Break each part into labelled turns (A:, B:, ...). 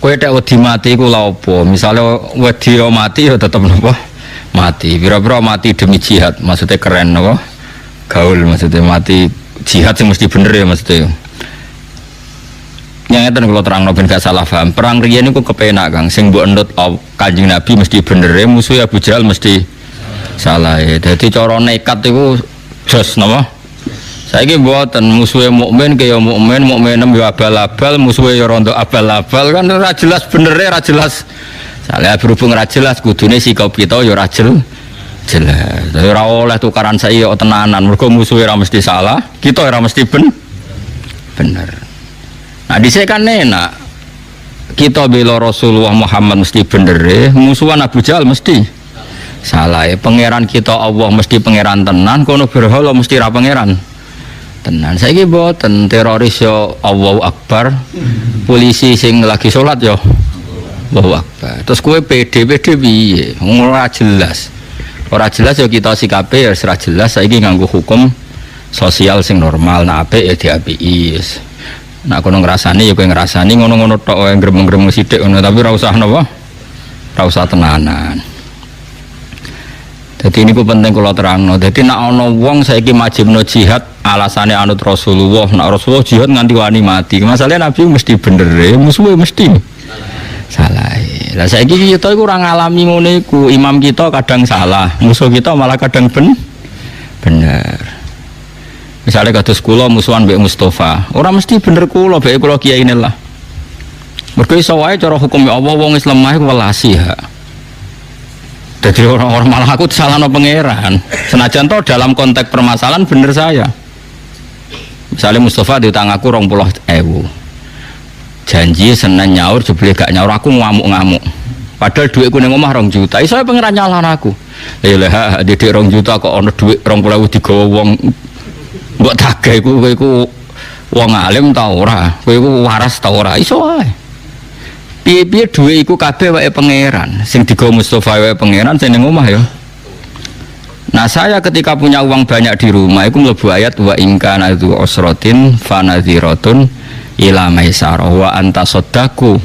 A: Kowe tek wedi mati iku lha apa? Misale wedi yo mati ya tetep napa? Mati. Pira-pira mati demi jihad, maksudnya keren napa? Gaul maksudnya mati jihad sing mesti bener ya maksudnya. Yang ngeten kula terangno ben gak salah paham. Perang riyen niku kepenak Kang, sing mbok endut Kanjeng Nabi mesti bener, musuh Abu Jahal mesti salah. Dadi cara nekat iku jos napa? Saiki mboten musuhe mukmin kaya mukmin, mukminem yo abal-abal, musuhe yo rondo abal-abal kan ora jelas benere, ora jelas. Salah berhubung ora jelas kudune sikap kita yo ora jelas. Dadi ora oleh tukaran saiki yo tenanan, mergo musuhe ora mesti salah, kita ora mesti bener. Nah dhisik kan enak. Kita bela Rasulullah Muhammad mesti bener, musuhan Abu Jahal mesti salah. Pangeran kita Allah mesti pangeran tenan, kono berhala mesti ra pangeran tenan. Saiki mboten teroris yo Allahu Akbar, polisi sing lagi salat yo Allahu Akbar. Terus kowe PD piye? Ora jelas. Ora jelas yo kita sikape ya ora jelas. Saiki nganggo hukum sosial sing normal, nek apik ya diapiki. Nek kono ngrasani ya kowe ngrasani ngono-ngono tok wae gremeng-gremeng sithik ngono, tapi ora usah napa? Ora usah tenanan. Jadi ini penting kalau terangno. Jadi nak ono wong saiki majibno jihad alasane anut Rasulullah. Nak Rasulullah jihad nganti wani mati. Masalahnya Nabi mesti bener, musuhe mesti salah. Lah saiki kita iku ora ngalami ngono iku. Imam kita kadang salah, musuh kita malah kadang bener. Misalnya kados kula musuhan mbek Mustafa, ora mesti bener kula mbek kula kiai ini lah. Mergo iso wae cara hukum Allah wong Islam mah iku welasi ya. Jadi orang-orang malah aku salahno pangeran. Senajan toh dalam konteks permasalahan bener saya. Misalnya Mustafa diutang aku 20.000. Janji Senin nyaur jebule gak nyaur aku ngamuk-ngamuk. Padahal duitku ning omah 2 juta. Iso pangeran nyalahno aku. Lah didik 2 juta kok ana duit 20.000 digawa wong mbok tagih kowe iku wong alim ta ora? Kowe iku waras ta ora? Iso wae. Piye-piye dhuwit iku kabeh wae pangeran. Sing digawa Mustofa wae pangeran sing ning omah ya. Nah, saya ketika punya uang banyak di rumah iku mlebu ayat wa ingkana dzu usratin fanadhiratun ila maisarah wa anta saddaku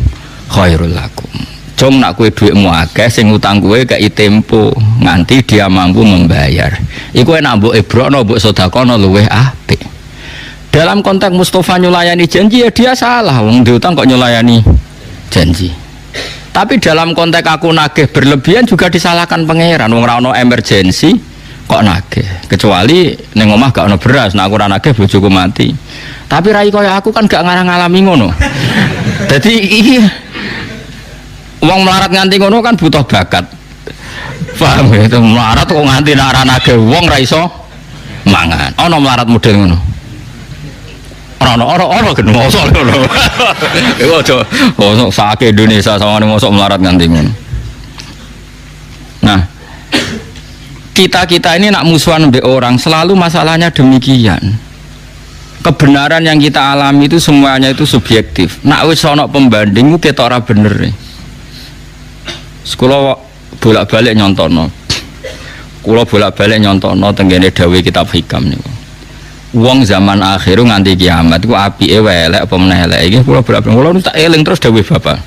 A: khairul lakum. Jong nak kowe dhuwitmu akeh sing utang kowe kei tempo nganti dia mampu membayar. Iku enak mbok ebrokno mbok sedekahno luweh apik. Dalam konteks Mustafa nyulayani janji ya dia salah, wong diutang kok nyulayani janji. Tapi dalam konteks aku nagih berlebihan juga disalahkan pangeran. Wong ora ono emergency kok nagih. Kecuali ning omah gak ono beras, nek aku ora nagih bojoku mati. Tapi rai kaya aku kan gak ngalami ngono. Dadi iki wong melarat nganti ngono kan butuh bakat. Paham ya? Itu melarat kok nganti nek ora nagih wong ra iso mangan. Ana melarat model ngono. Ora gen mosok ngono. Iku aja mosok sak Indonesia sawane mosok melarat nganti ngono. Nah, kita ini nak musuhan mbek orang selalu masalahnya demikian. Kebenaran yang kita alami itu semuanya itu subjektif. Nak wis ana pembanding ku ketok ora bener. Sekolah bolak-balik nyontono. Kula bolak-balik nyontono tenggene dawuh kitab hikam niku. Wong zaman akhir nganti kiamat iku apike wae elek apa meneh elek. Iki kula bolak-balik kula tak eling terus dawuh Bapak.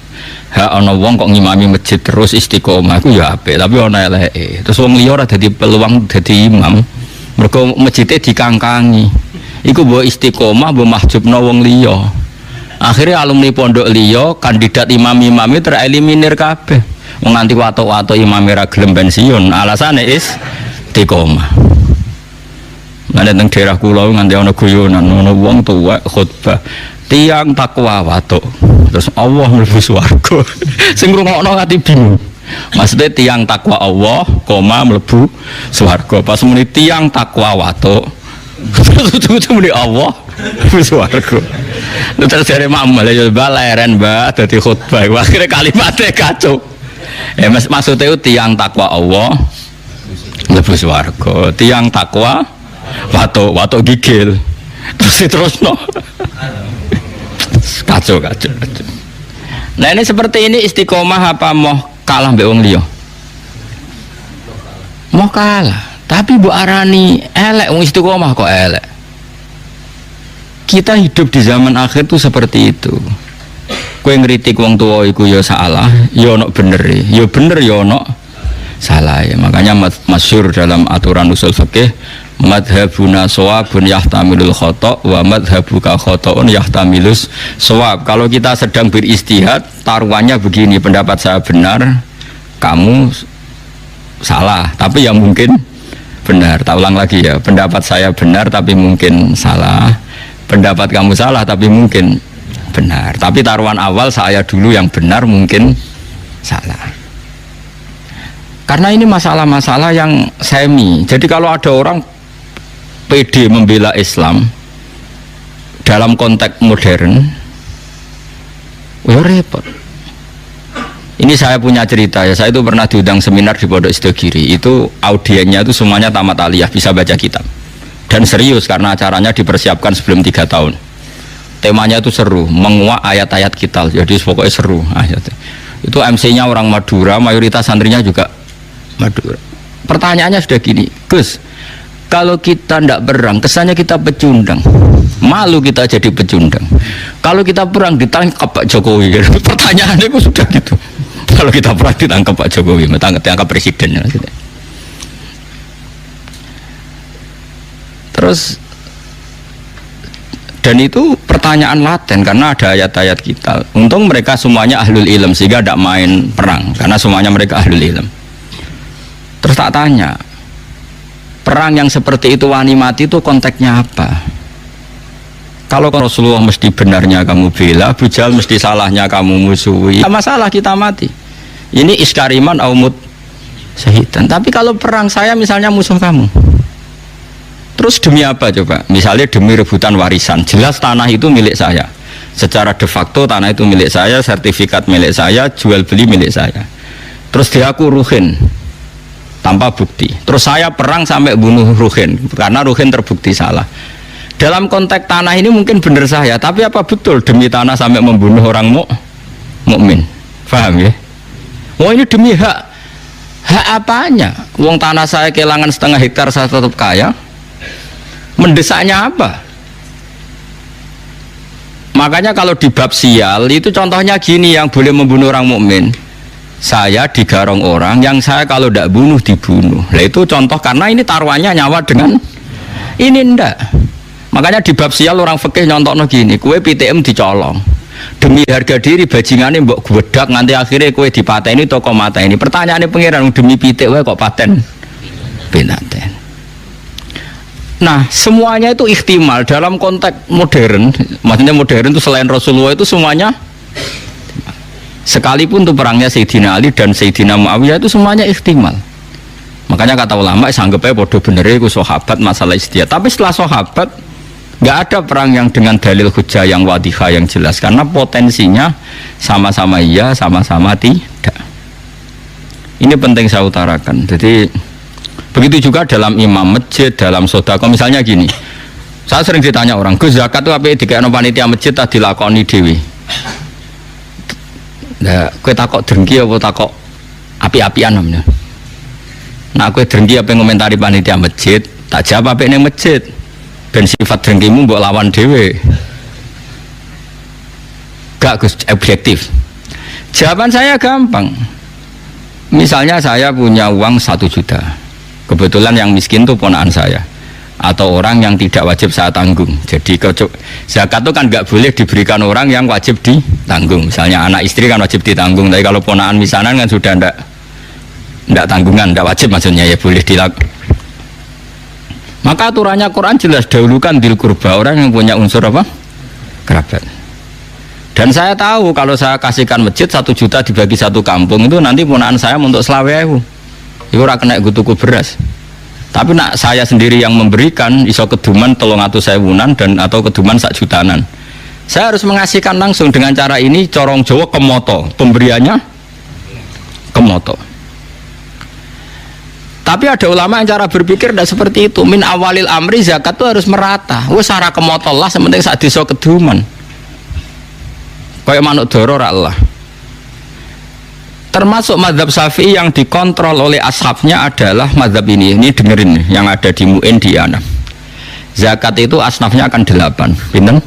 A: Ha ana wong kok ngimami masjid terus istiqomah iku ya apik, tapi ana eleke. Terus wong liya ora dadi peluang dadi imam. Mergo masjide dikangkangi. Iku mbok istiqomah mbok mahjubno wong liya. Akhirnya alumni pondok liya kandidat imam-imame tereliminir kabeh. Nganti watuk-watuk imam ra gelem pensiun alasane istiqomah. Lan teng daerah kula nganti ana guyonan ana wong tuwek khutbah tiang takwa watuk. Terus Allah mlebu swarga. Sing ngrungokno ati bingung. Maksudnya tiang takwa Allah, koma mlebu swarga. Pas muni tiang takwa watuk. Terus muni Allah mlebu swarga. Terus jare mamal ya baleren Mbak dadi khutbah. Akhire kalimatnya kacau. Maksudnya itu tiang takwa Allah mlebu swarga, tiang takwa watuk gigil terus no kacau. Nah ini seperti ini istiqomah apa mau kalah mbek wong liya? Mau kalah, tapi mbok arani elek wong istiqomah kok elek. Kita hidup di zaman akhir tuh seperti itu. Kowe ngritik wong tuwa iku ya salah, ya ono bener, ya bener ya ono salah. Makanya masyhur dalam aturan usul fikih, madhabuna shawabun yahtamilul khata' wa madhabuka khata'un yahtamilus shawab. Kalau kita sedang beristihad, taruhannya begini, pendapat saya benar, kamu salah, tapi yang mungkin benar. Tak ulang lagi ya, pendapat saya benar tapi mungkin salah, pendapat kamu salah tapi mungkin benar. Tapi taruhan awal saya dulu yang benar, mungkin salah. Karena ini masalah-masalah yang semi. Jadi kalau ada orang PD membela Islam dalam konteks modern, ya repot. Ini saya punya cerita ya. Saya itu pernah diundang seminar di Pondok Sidogiri. Itu audiennya itu semuanya tamat aliyah, bisa baca kitab. Dan serius karena acaranya dipersiapkan sebelum 3 tahun. Temanya itu seru, menguak ayat-ayat kita. Jadi pokoknya seru ayatnya. Itu MC-nya orang Madura, mayoritas santrinya juga Madura. Pertanyaannya sudah gini, Gus, kalau kita tidak perang, kesannya kita pecundang. Malu kita jadi pecundang. Kalau kita perang ditangkap Pak Jokowi. Pertanyaannya itu sudah gitu. Kalau kita perang ditangkap Pak Jokowi, ditangkap presiden. Terus, dan itu pertanyaan laten karena ada ayat-ayat kita. Untung mereka semuanya ahlul ilm sehingga tidak main perang karena semuanya mereka ahlul ilm. Terus tak tanya, perang yang seperti itu wani mati itu konteksnya apa? Kalau Rasulullah mesti benarnya kamu bela, Abu Jahal mesti salahnya kamu musuhi. Tidak masalah kita mati. Ini iskariman aumut syahidan. Tapi kalau perang saya misalnya musuh kamu, terus demi apa coba? Misalnya demi rebutan warisan. Jelas tanah itu milik saya. Secara de facto tanah itu milik saya, sertifikat milik saya, jual beli milik saya. Terus dia aku ruhin tanpa bukti. Terus saya perang sampai bunuh ruhin karena ruhin terbukti salah. Dalam konteks tanah ini mungkin benar saya, tapi apa betul demi tanah sampai membunuh orang mukmin? Paham ya? Oh ini demi hak apanya? Wong tanah saya kehilangan setengah hektar saya tetap kaya. Mendesaknya apa? Makanya kalau di bab sial itu contohnya gini yang boleh membunuh orang mukmin. Saya digarong orang yang saya kalau tidak bunuh dibunuh. Nah itu contoh karena ini taruhannya nyawa dengan ini ndak. Makanya di bab sial orang fikih nyontokno gini, kue PTM dicolong. Demi harga diri bajingane mbok gwedak nganti akhirnya kue dipateni toko mata ini. Pertanyaannya pangeran demi pitik wae kok paten pinaten. Nah, semuanya itu ihtimal dalam konteks modern. Maksudnya modern itu selain Rasulullah itu semuanya, sekalipun itu perangnya Sayyidina Ali dan Sayyidina Muawiyah itu semuanya ihtimal. Makanya kata ulama sanggepnya bodoh bener itu sahabat masalah istihad. Tapi setelah sahabat nggak ada perang yang dengan dalil hujah yang wadihah yang jelas karena potensinya sama-sama iya, sama-sama tidak. Ini penting saya utarakan. Jadi begitu juga dalam imam masjid, dalam sedekah. Misalnya gini, saya sering ditanya orang, Gus zakat itu apa? Dikasih panitia masjid tak dilakoni dewi. Nah, kue takok dengki apa takok api-apian namanya. Nah, kue dengki apa ngomentari panitia masjid? Tak jawab apa yang masjid. Dan sifat dengkimu mbok lawan dewi. Gak Gus objektif. Jawaban saya gampang. Misalnya saya punya uang 1 juta. Kebetulan yang miskin itu ponakan saya atau orang yang tidak wajib saya tanggung. Jadi zakat itu kan nggak boleh diberikan orang yang wajib ditanggung. Misalnya anak istri kan wajib ditanggung, tapi kalau ponakan misanan kan sudah ndak tanggungan, ndak wajib maksudnya ya boleh dilakukan. Maka aturannya Quran jelas dahulukan dil kurba, orang yang punya unsur apa? Kerabat. Dan saya tahu kalau saya kasihkan masjid 1 juta dibagi 1 kampung itu nanti ponakan saya untuk selawehu. Itu ora kena tuku beras. Tapi nak saya sendiri yang memberikan iso keduman 300.000-an dan atau keduman 1 jutaan. Saya harus mengasihkan langsung dengan cara ini corong Jawa kemoto, pemberiannya kemoto. Tapi ada ulama yang cara berpikir tidak seperti itu. Min awalil amri zakat itu harus merata. Wes ora kemoto lah, sementing sak desa keduman. Kayak manuk doro ra Allah. Termasuk mazhab Syafi'i yang dikontrol oleh ashabnya adalah mazhab ini dengerin yang ada di Mu'in di Anam. Zakat itu asnafnya akan 8, pinten?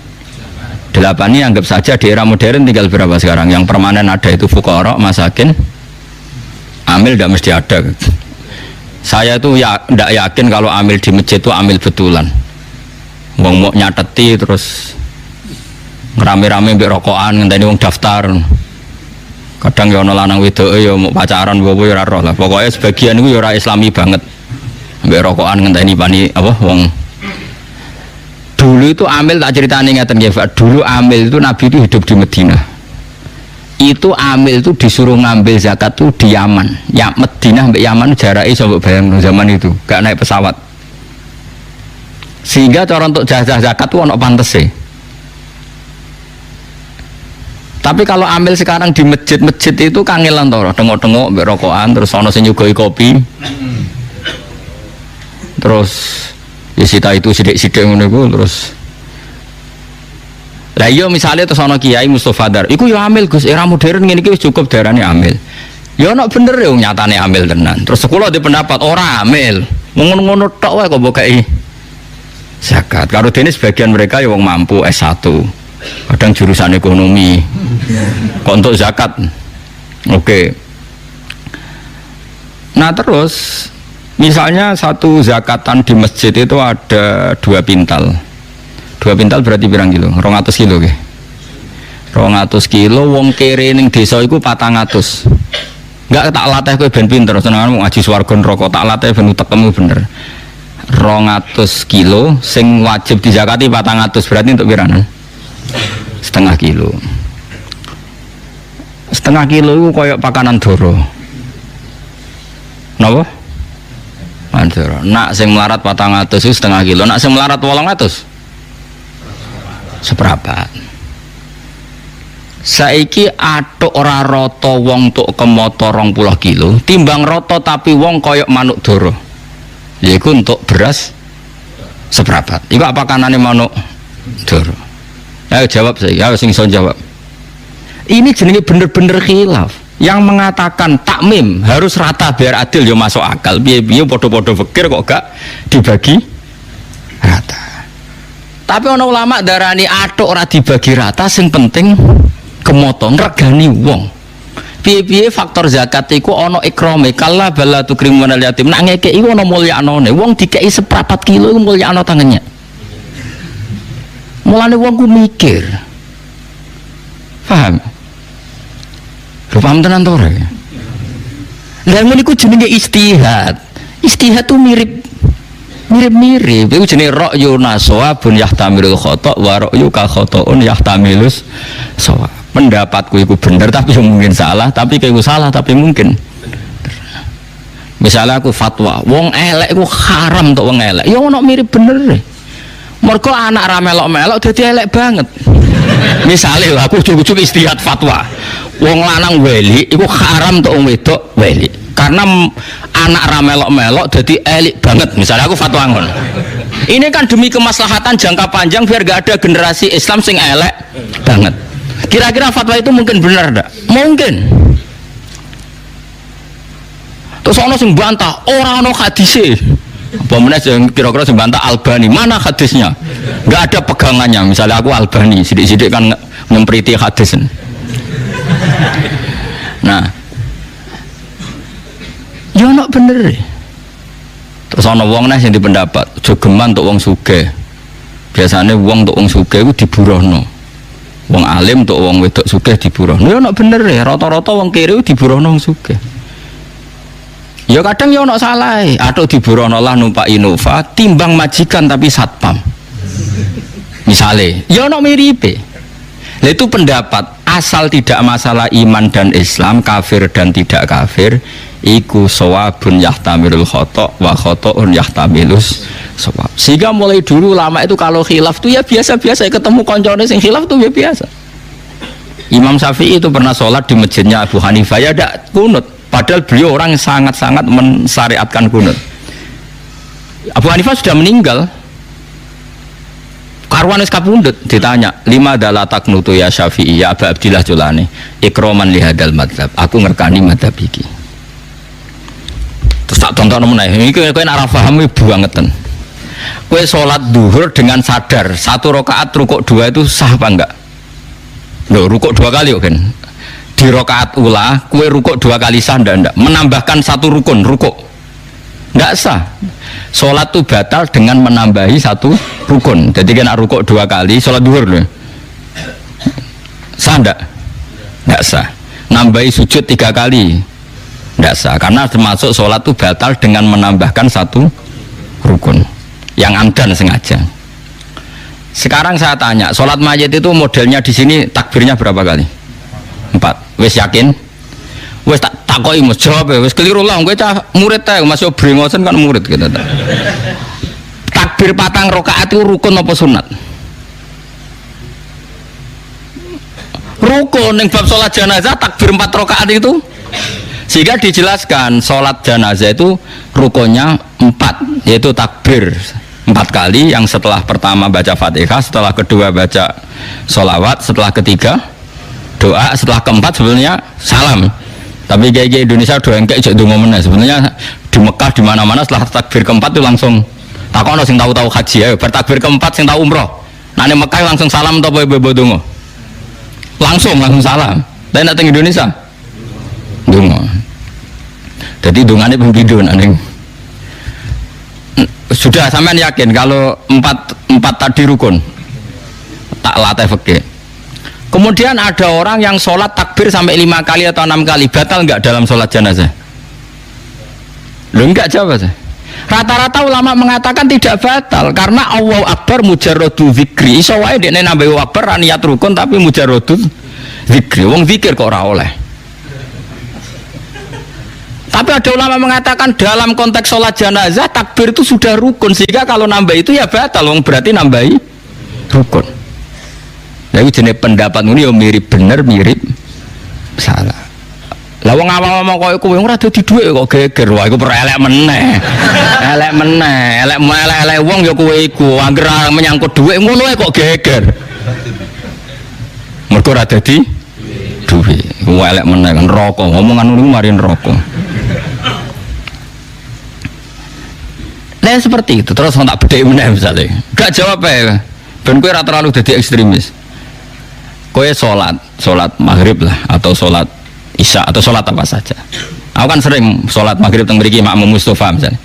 A: 8 ini anggap saja di era modern tinggal berapa sekarang? Yang permanen ada itu fuqara, masakin, amil tidak mesti ada. Saya itu ya tidak yakin kalau amil di masjid itu amil betulan. Wong mau nyateti terus ngerame-rame mbek rokokan ngenteni wong daftar. Kadang ya ana lanang wedoke ya mau pacaran apa ya ora roh lah. Pokoke sebagian iku ya ora islami banget. Mbek rokokan ngenteni pani apa wong. Dulu itu amil tak ceritane ngeten nggih, Pak. Dulu amil itu Nabi itu hidup di Madinah. Itu amil itu disuruh ngambil zakat tuh di Yaman. Ya Madinah mbek Yaman jaraknya coba bayang zaman itu, gak naik pesawat. Sehingga cara untuk jajah zakat tuh ono pantese. Tapi kalau ambil sekarang di masjid-masjid itu kangelan to, tengok-tengok mbek rokokan terus ono sing nyugoi kopi. Terus ya sita itu sidik-sidik ngono iku terus. Lah iya misalnya terus ana kiai Mustofa Dar, iku ya amil Gus, era modern ngene iki wis cukup darane amil. Ya ana bener ya nyatane amil tenan. Terus sekolah di pendapat ora amil. Ngono-ngono tok wae kok mbok kei zakat. Karo dene sebagian mereka ya wong mampu S1. Kadang jurusan ekonomi. Kok untuk zakat. Oke. Nah terus misalnya satu zakatan di masjid itu ada 2 pintal. 2 pintal berarti pirang kilo? 200 kilo ke? 200 kilo wong kere ning desa iku 400. Enggak tak latih kowe ben pinter, senengan ngaji swarga neraka tak latih ben utekmu bener. 200 kilo sing wajib dizakati 400 berarti untuk piranan? Setengah kilo. Setengah kilo itu koyok pakanan doro. Napa? Mandoro. Nak sing melarat 400 itu setengah kilo. Nak sing melarat 800 seprapat. Saiki atuk ora rata wong tuk kemoto 20 kilo, timbang rata tapi wong koyok manuk doro. Yaiku untuk beras seprapat. Iku apa kanane manuk doro? Ayo jawab saya, ayo sing iso jawab. Ini jenenge bener-bener khilaf. Yang mengatakan takmim harus rata biar adil ya masuk akal. Piye-piye padha-padha fikir kok gak dibagi rata. Tapi ana ulama darani atuk ora dibagi rata, sing penting kemoto ngregani wong. Piye-piye faktor zakat iku ana ikrame, kala bala tukrimunal yatim. Nak ngekeki iku ana mulyanane. Wong dikeki seprapat kilo iku mulyakno tangannya. Mulane wong ku mikir. Paham? Lho paham tenan to ora? Lah ngene iku jenenge istihad. Istihad tuh mirip-mirip. Iku jenenge ra'yu nasawabun yahtamilul khata' wa ra'yu ka khata'un yahtamilus shawab. Pendapatku itu bener tapi mungkin salah, tapi kayak salah tapi mungkin. Misalnya aku fatwa, wong elek itu haram untuk wong elek. Ya ono mirip bener. Mergo anak ra melok-melok dadi elek banget. Misalnya aku cukup istihad fatwa, wong lanang weli itu haram untuk wong wedok weli. Karena anak ra melok-melok dadi elek banget. Misalnya aku fatwa ngono. Ini kan demi kemaslahatan jangka panjang biar gak ada generasi Islam sing elek banget. Kira-kira fatwa itu mungkin benar enggak? Mungkin. Terus ono sing bantah, ora ono hadise. Apa meneh sing kira-kira sing bantah Albani, mana hadisnya? Enggak ada pegangannya. Misalnya aku Albani, sidik-sidik kan nyempriti hadis. Nah. Ya ono bener. Terus ono wong neh sing dipendapat, jogeman untuk wong sugih. Biasanya wong untuk wong sugih iku diburuhno. Wong alim untuk wong wedok sugih diburuhno. Ya ono bener ya, rata-rata wong kiri diburuhno wong sugih. Ya kadang ya ono salah, atau diburuhno lah numpak Innova timbang majikan tapi satpam. Misalnya, ya ono miripe. Lah itu pendapat asal tidak masalah iman dan Islam, kafir dan tidak kafir, iku shawabun yahtamilul khata' wa khata'un yahtamilus shawab. Sehingga mulai dulu lama itu kalau khilaf tuh ya biasa-biasa, ketemu koncone sing khilaf tuh ya biasa. Imam Syafi'i itu pernah sholat di masjidnya Abu Hanifah ya tidak kunut, padahal beliau orang yang sangat-sangat mensyariatkan kunut. Abu Hanifah sudah meninggal, karwan wis kapundhut, ditanya lima adalah taknutu ya Syafi'i ya Abu Abdillah Julani ikroman lihadal madhab, aku ngerkani madhab iki. Terus tak tonton meneh iki kowe nek ora paham ibu bangetan. Kowe salat duhur dengan sadar 1 rakaat rukuk 2 itu sah apa enggak? Loh, rukuk 2 kali kok kan. Di rakaat ula kue rukuk 2 kali sah ndak menambahkan 1 rukun rukuk ndak sah. Sholat tuh batal dengan menambahi 1 rukun. Jadi kena rukuk 2 kali sholat duhur loh, sah ndak sah. Nambahi sujud 3 kali ndak sah, karena termasuk sholat tuh batal dengan menambahkan 1 rukun yang amdan sengaja. Sekarang saya tanya, sholat mayit itu modelnya di sini takbirnya berapa kali? 4. Wis yakin? Wis tak takoki Mas jawab ya, wis keliru lah kowe cah murid ta masih brengosen kan murid gitu ta. Takbir 4 rakaat itu rukun apa sunat? Rukun. Ning bab salat jenazah takbir 4 rakaat itu sehingga dijelaskan salat jenazah itu rukunnya 4, yaitu takbir 4 kali, yang setelah pertama baca Fatihah, setelah kedua baca sholawat, setelah ketiga doa, setelah keempat sebenarnya salam. Tapi kayak Indonesia doa engkek jek donga meneh. Sebenarnya di Mekah di mana-mana setelah takbir keempat itu langsung takono sing tahu-tahu haji ya, bertakbir keempat sing tahu umroh. Nah, di Mekah langsung salam atau bebo donga? Langsung salam. Tapi nek teng Indonesia donga. Jadi dongane pembidu ning. Sudah sampean yakin kalau 4 tadi rukun? Tak latih fikih. Kemudian ada orang yang sholat takbir sampai 5 kali atau 6 kali, batal enggak dalam sholat jenazah? Loh, enggak jawab saya. Rata-rata ulama mengatakan tidak batal karena Allahu Akbar mujarradu zikri. Iso wae dekne nambah Allahu Akbar niat rukun tapi mujarradu zikri. Wong zikir kok ora oleh. Tapi ada ulama mengatakan dalam konteks sholat jenazah takbir itu sudah rukun, sehingga kalau nambah itu ya batal. Wong berarti nambahi rukun. Jadi jenis pendapat ini ya mirip bener mirip salah. Lah wong awam-awam kok kowe ora dadi dhuwit kok geger. Wah iku perelek meneh. Elek wong ya kowe iku anggere menyangkut dhuwit ngono kok geger. Mergo ora dadi dhuwit. Elek meneh kan neraka. Ngomongan niku mari neraka. Nah seperti itu terus tak bedheki meneh misale. Gak jawab ya. Ben kowe ora terlalu dadi ekstremis. Kowe sholat maghrib lah atau sholat isya atau sholat apa saja. Aku kan sering sholat maghrib teng mriki makmum Mustafa misalnya.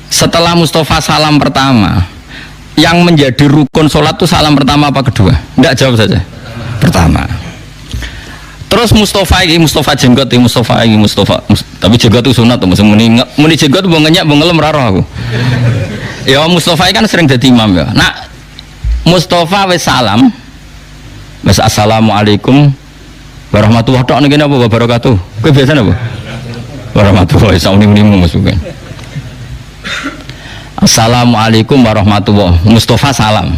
A: Setelah Mustafa salam pertama, yang menjadi rukun sholat itu salam pertama apa kedua? Enggak, jawab saja. Pertama. Terus Mustafa jenggot tapi jenggot itu sunat tuh, muni jenggot mau ngenyak mau ngelem raro aku. Ya Mustafa kan sering jadi imam ya. Nah Mustafa wis salam. Mas assalamualaikum warahmatullahi wabarakatuh. Apa wabarakatuh? Kowe biasa apa? Warahmatullahi wabarakatuh. Assalamualaikum warahmatullahi. Mustafa salam.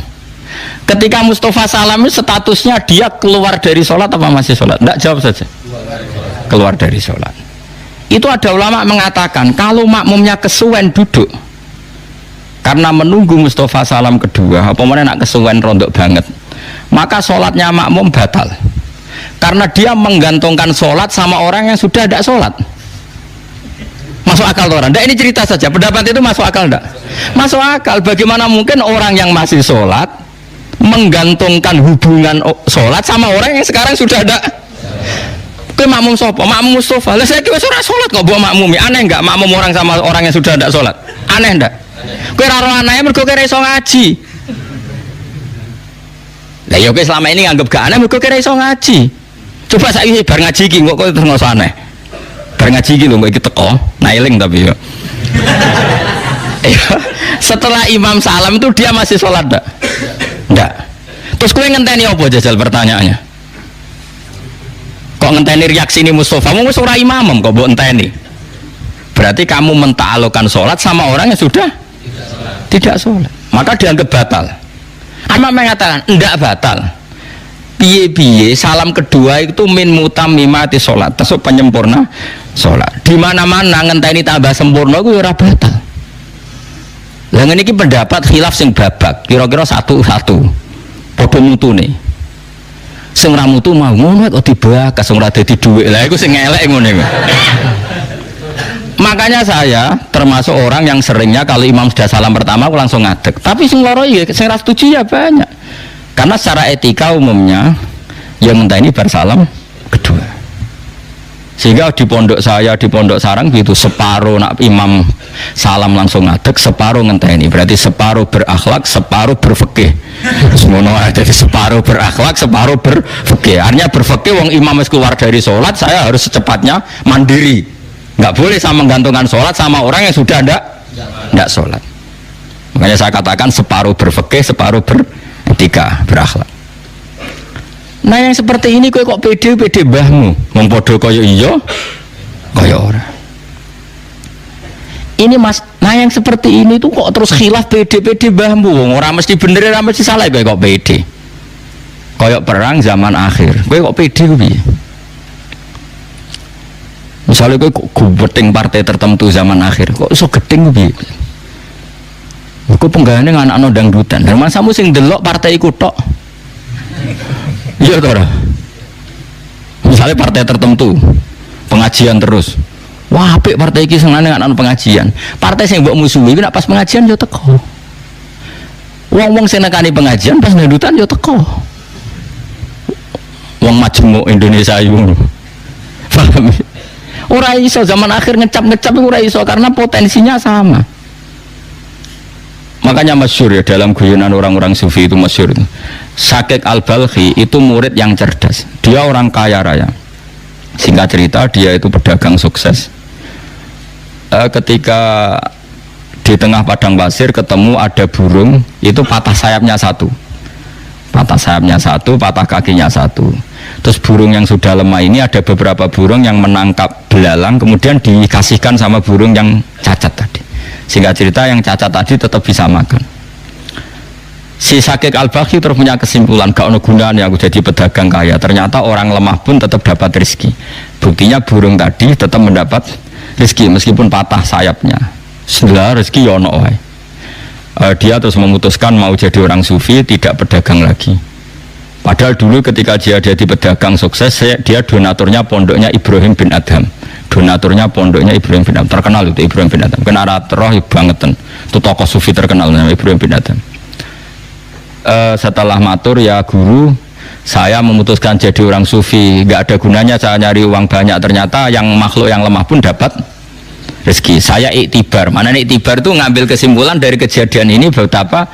A: Ketika Mustafa salam statusnya dia keluar dari sholat apa masih sholat? Enggak, jawab saja. Keluar dari sholat. Itu ada ulama mengatakan kalau makmumnya kesuwen duduk karena menunggu Mustafa salam kedua, apa mana nak kesuwen rondok banget, maka sholatnya makmum batal karena dia menggantungkan sholat sama orang yang sudah tidak sholat. Masuk akal orang? Ini cerita saja, pendapat itu masuk akal enggak? Masuk akal. Bagaimana mungkin orang yang masih sholat menggantungkan hubungan sholat sama orang yang sekarang sudah ada? Ke makmum sopo? Makmum Mustafa. Lah saya kira ora sholat kok buat makmumi. Aneh enggak makmum orang sama orang yang sudah tidak sholat? Aneh enggak? Kowe ora ro aneh mergo kowe iso ngaji. Lah ya kowe selama ini nganggep gak aneh mergo kowe iso ngaji. Coba saiki bar ngaji iki kok kowe terus aneh. Bar ngaji iki lho kok iki teko, nailing tapi ya. Setelah imam salam itu dia masih sholat enggak? Enggak. Terus kowe ngenteni apa jajal pertanyaannya? Kok ngenteni reaksi ini Mustafa? Mau ora imam kok mbok enteni. Berarti kamu menta'allukan sholat sama orang yang sudah tidak sholat. Maka dianggap batal. Amma mengatakan enggak batal. Piye-piye salam kedua itu min mutammimati sholat, termasuk penyempurna sholat. Di mana-mana ngenteni tambah sempurna itu ora batal. Lah ngene iki pendapat khilaf sing babak, kira-kira satu-satu. Padha mutune. Sing ra mutu mau ngono kok dibakas sing ora dadi dhuwit. Lah iku sing elek ngono iku. Makanya saya termasuk orang yang seringnya kalau imam sudah salam pertama aku langsung ngadeg. Tapi sing loro ya sing ra setuju ya banyak. Karena secara etika umumnya yang ngenteni bar salam kedua. Sehingga di pondok saya, di pondok sarang gitu, separuh nak imam salam langsung ngadeg, separuh ngenteni. Berarti separuh berakhlak, separuh berfikih. Semono jadi separuh berakhlak, separuh berfikih. Artinya berfikih wong imam wis keluar dari sholat, saya harus secepatnya mandiri. Nggak boleh sama menggantungkan sholat sama orang yang sudah ndak sholat. Makanya saya katakan separuh berfikih, separuh beretika, berakhlak. Nah yang seperti ini kowe kok pede mbahmu, wong padha kaya iya, kaya ora. Ini mas, nah yang seperti ini tuh kok terus khilaf pede mbahmu, wong ora mesti bener, ora mesti salah kowe kok pede. Kaya perang zaman akhir, kowe kok pede ku piye? Misalnya kowe kok gubeting partai tertentu zaman akhir, kok iso gedeng ku piye? Kok penggane anak-anak dangdutan, dan masamu sing delok partai iku tok. Iya toh, misalnya partai tertentu pengajian terus, wah apik partai iki senengane anak pengajian, partai sing mbok musuhi nek pas pengajian yo teko, wong sing nekani pengajian pas ndutan yo teko, wong majemuk Indonesia yo, paham? Ora iso zaman akhir ngecap ora iso karena potensinya sama. Makanya masyhur ya dalam guyonan orang-orang sufi itu masyhur itu. Syakik Al-Balkhi itu murid yang cerdas. Dia orang kaya raya. Singkat cerita dia itu pedagang sukses. Ketika di tengah padang pasir ketemu ada burung, itu patah sayapnya satu. Patah sayapnya satu, patah kakinya satu. Terus burung yang sudah lemah ini ada beberapa burung yang menangkap belalang kemudian dikasihkan sama burung yang cacat tadi. Sehingga cerita yang cacat tadi tetap bisa makan. Si Syakik Al-Balkhi terus punya kesimpulan, gak ada gunanya aku jadi pedagang kaya. Ternyata orang lemah pun tetap dapat rezeki. Buktinya burung tadi tetap mendapat rezeki meskipun patah sayapnya. Setelah rezeki yono wae. Dia terus memutuskan mau jadi orang sufi, tidak pedagang lagi. Padahal dulu ketika dia jadi pedagang sukses, dia donaturnya pondoknya Ibrahim bin Adham. Donaturnya pondoknya Ibrahim bin Adham, terkenal itu Ibrahim bin Adham. Kena roh bangetan. Itu tokoh sufi terkenal namanya Ibrahim bin Adham. Setelah matur ya guru, saya memutuskan jadi orang sufi. Gak ada gunanya saya nyari uang banyak. Ternyata yang makhluk yang lemah pun dapat rezeki. Saya iktibar. Mana iktibar itu ngambil kesimpulan dari kejadian ini betapa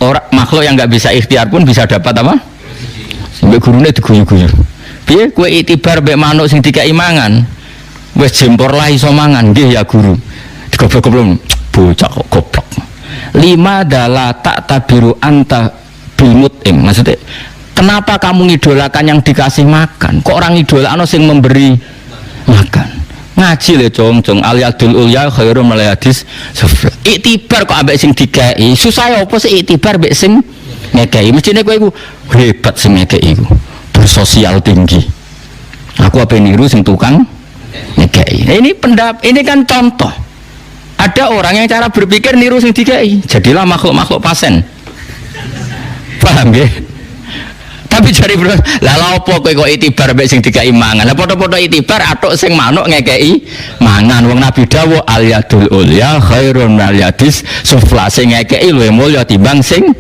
A: orang makhluk yang nggak bisa ikhtiar pun bisa dapat apa? Sampai gurunya diguyu-guyu. Piye kowe iktibar mbek manuk sing dikai mangan? Wes jempor lah iso mangan nggih ya guru. Digoblok-goblok bocah kok goblok. 5 adalah tak tabiru anta bilmutim. Maksudnya kenapa kamu ngidolakan yang dikasih makan? Kok orang idolakno sing memberi makan? Ngaji le cong al-yadul ulya khairum min hadis sufla. Iktibar kok ambek sing dikai. Susah apa sih iktibar mbek sing ngekei? Mestine kowe iku hebat sing ngekei iku. Bersosial tinggi. Aku apa niru sing tukang ngekei. Ini kan contoh. Ada orang yang cara berpikir niru sing dikai. Jadilah makhluk-makhluk pasen. Paham ya? Tapi cari bro, lah apa kowe kok itibar mbek sing dikai mangan. Lah padha-padha itibar atuk sing manuk ngekei mangan. Wong Nabi dawuh al yadul ulya khairun minal yadis sufla, sing ngekei luwih mulya timbang sing.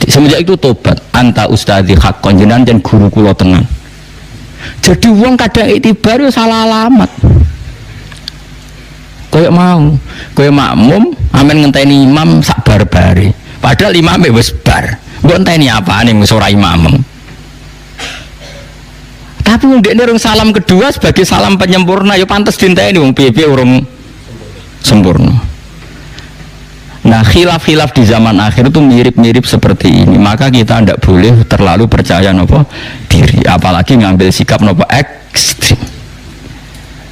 A: Semenjak itu tobat. Anta ustadzi haqqan, jenengan jan guru kula tenan. Jadi wong kadang itibar yo salah alamat. Koyok mau, koyok makmum, amen ngenteni imam sak bar-bare. Padahal imame wis bar. Mbok enteni apane wis ora imam. Tapi wong dekne urung salam kedua sebagai salam penyempurna ya pantes dinteni wong piye-piye urung sempurna. Nah, khilaf-khilaf di zaman akhir itu mirip-mirip seperti ini. Maka kita tidak boleh terlalu percaya nopo diri, apalagi ngambil sikap nopo ekstrim.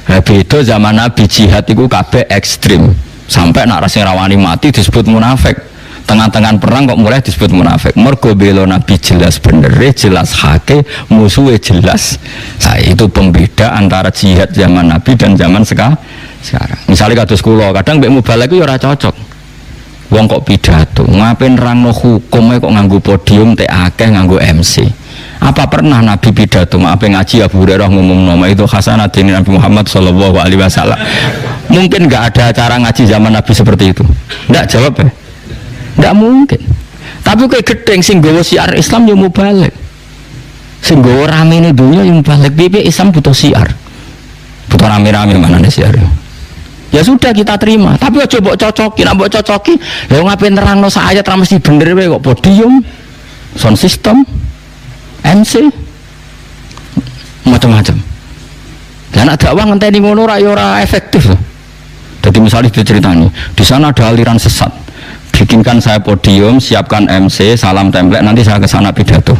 A: Beda zaman Nabi jihad itu kabeh ekstrim. Sampai nak rasing rawani mati disebut munafik. Tengah-tengah perang kok mulai disebut munafik. Mergo bela Nabi jelas bener, jelas hake, musuhnya jelas. Saya itu pembeda antara jihad zaman Nabi dan zaman sekarang. Misalnya kados kula, kadang mbek mubalek itu ora cocok. Wong kok pidato, ngapain nerangno hukumnya kok nganggo podium teh akeh nganggo MC. Apa pernah Nabi pidato ngapain ngaji Abu Hurairah ngomong nama itu Hasanadin Nabi Muhammad sallallahu alaihi wasallam. Mungkin nggak ada acara ngaji zaman Nabi seperti itu. Nggak jawab ya? Nggak mungkin. Tapi kayak gedeng sing nggawa syiar Islam yo mubalek. Sing nggawa ramene dunya yang balik piye Islam butuh siar. Butuh rame-rame mana nih siar. Ya sudah kita terima, tapi aja mbok cocoki, nek mbok cocoki, lha ngapain nerangno sak ayat ra mesti bener wae kok podium, sound system, MC macam-macam. Dan ada dakwah ngenteni ngono ra ya ora efektif loh. Jadi misalnya diceritani, di sana ada aliran sesat. Bikinkan saya podium, siapkan MC, salam template, nanti saya ke sana pidato.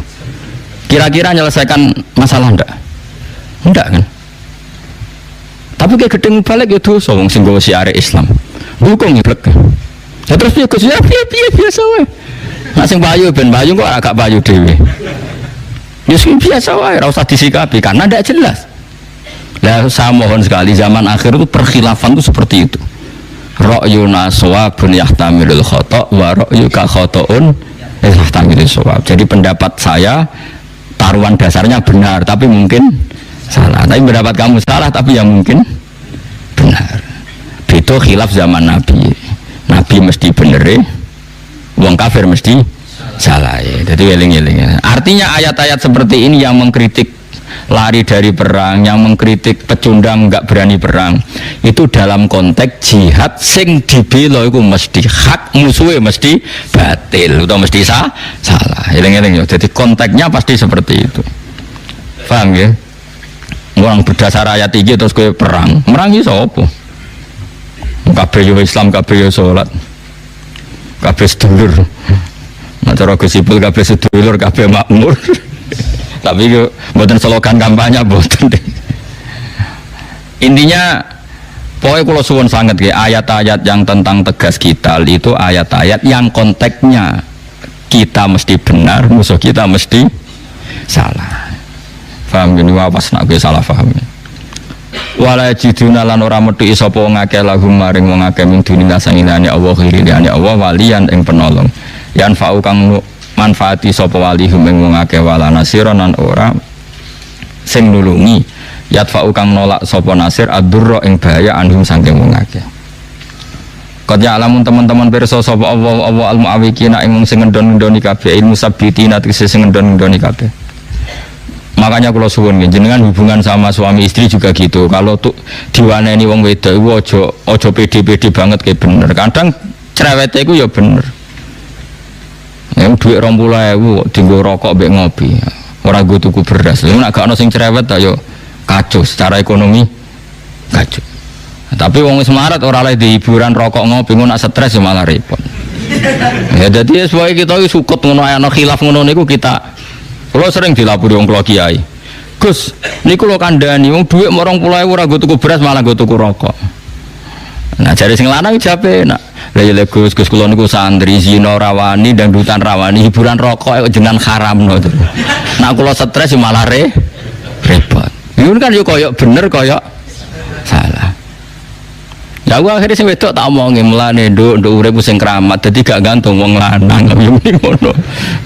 A: Kira-kira menyelesaikan masalah ndak? Ndak kan? Tapi kayak gedeng balik ya dosa wong sing nggawa siare Islam. Dukung ngeblek. Ya terus piye Gus? Ya piye biasa wae. Nek sing payu ben payu kok agak payu dhewe. Ya sing biasa wae, ora usah disikapi karena ndak jelas. Lah saya mohon sekali zaman akhir itu perkhilafan itu seperti itu. Ra'yuna shawabun yahtamilul khata' wa ra'yuka khata'un yahtamilul shawab. Jadi pendapat saya taruhan dasarnya benar tapi mungkin salah. Tapi pendapat kamu salah tapi yang mungkin benar. Itu khilaf zaman Nabi. Nabi mesti bener, wong kafir mesti salah. Jadi eling-eling. Artinya ayat-ayat seperti ini yang mengkritik lari dari perang, yang mengkritik pecundang nggak berani perang, itu dalam konteks jihad sing dibela itu mesti hak, musuhnya mesti batil atau mesti salah. Eling-eling ya. Jadi konteksnya pasti seperti itu. Paham ya? Orang berdasar ayat 3 terus kowe perang, merangi sapa? Kabeh yo Islam, kabeh yo salat. Kabeh sedulur. Nah cara gosipul kabeh sedulur, kabeh makmur. Tapi itu buatan slogan kampanye buatan. Intinya pokoknya kalau suwun sangat ya, ayat-ayat yang tentang tegas kita itu ayat-ayat yang konteksnya kita mesti benar, musuh kita mesti salah. Paham gini wawas nak gue salah paham. Wala jiduna lan ora metu sapa wong akeh lahum maring wong akeh min dunia sangilane Allah khiriliane Allah walian ing penolong. Yan fa'u kang manfaati sapa walihum ing wong akeh wala nasiron lan ora sing nulungi yatfa'u kang nolak sapa nasir adurra ing bahaya anhum saking wong akeh. Qad ya'lamun teman-teman pirsa sapa Allah al-mu'awwiqina ing wong sing ngendon-ngendoni kabeh ilmu sabitina tegese sing ngendon-ngendoni kabeh. Makanya kalau suwun jenengan hubungan sama suami istri juga gitu. Kalau tuh diwaneni wong wedok iku aja pede-pede banget kayak bener. Kadang cerewete iku ya bener. Yang duit 20.000 dienggo rokok mbek ngopi. Ora nggo tuku beras. Lha nek gak ono sing cerewet ta yo kacau secara ekonomi kacau. Tapi wong wis marat ora oleh di hiburan rokok ngopi ngono nak stres ya malah repot. Ya dadi sesuai kita iki sukut ngono ana khilaf ngono niku kita. Kalau sering dilapuri wong kula kiai. Gus, niku lho kandhani wong dhuwit 20.000 ora nggo tuku beras malah nggo tuku rokok. Nah jare sing lanang jape nak. Lah ya Gus kula niku santri zina rawani dangdutan rawani hiburan rokok jenengan haramno. Nak kula stres malah repot. Iku kan yo koyo bener koyo salah. Ya gua akhirnya sing wedok tak omongi mlane nduk urip sing keramat dadi gak gantung wong lanang yo ngono.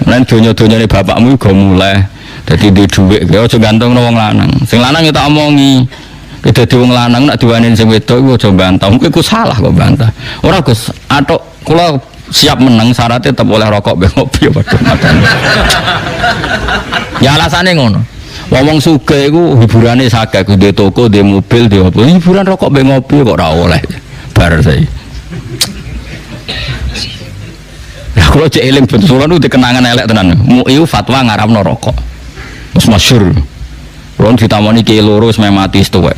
A: Lan donya-donyane bapakmu go mulai dadi duwe dhuwit ya aja gantung wong lanang. Sing lanang ya tak omongi. Ki dadi wong lanang nek diwaneni sing wedok iku aja bantah. Mungkin iku salah kok bantah. Ora Gus, atok kula siap menang syaratnya tetep oleh rokok mbek ngopi ya padha matan. Ya alasane ngono. Wong sugih iku hiburane saged di toko, di mobil, di apa. Hiburan rokok mbek ngopi kok ora oleh. Bar saiki. Ya kalau cek eling betul itu dikenangan elek tenan. Mu'iu fatwa ngaramno rokok. Wis masyhur. Kulo ditamoni ki loro wis mati tuwek.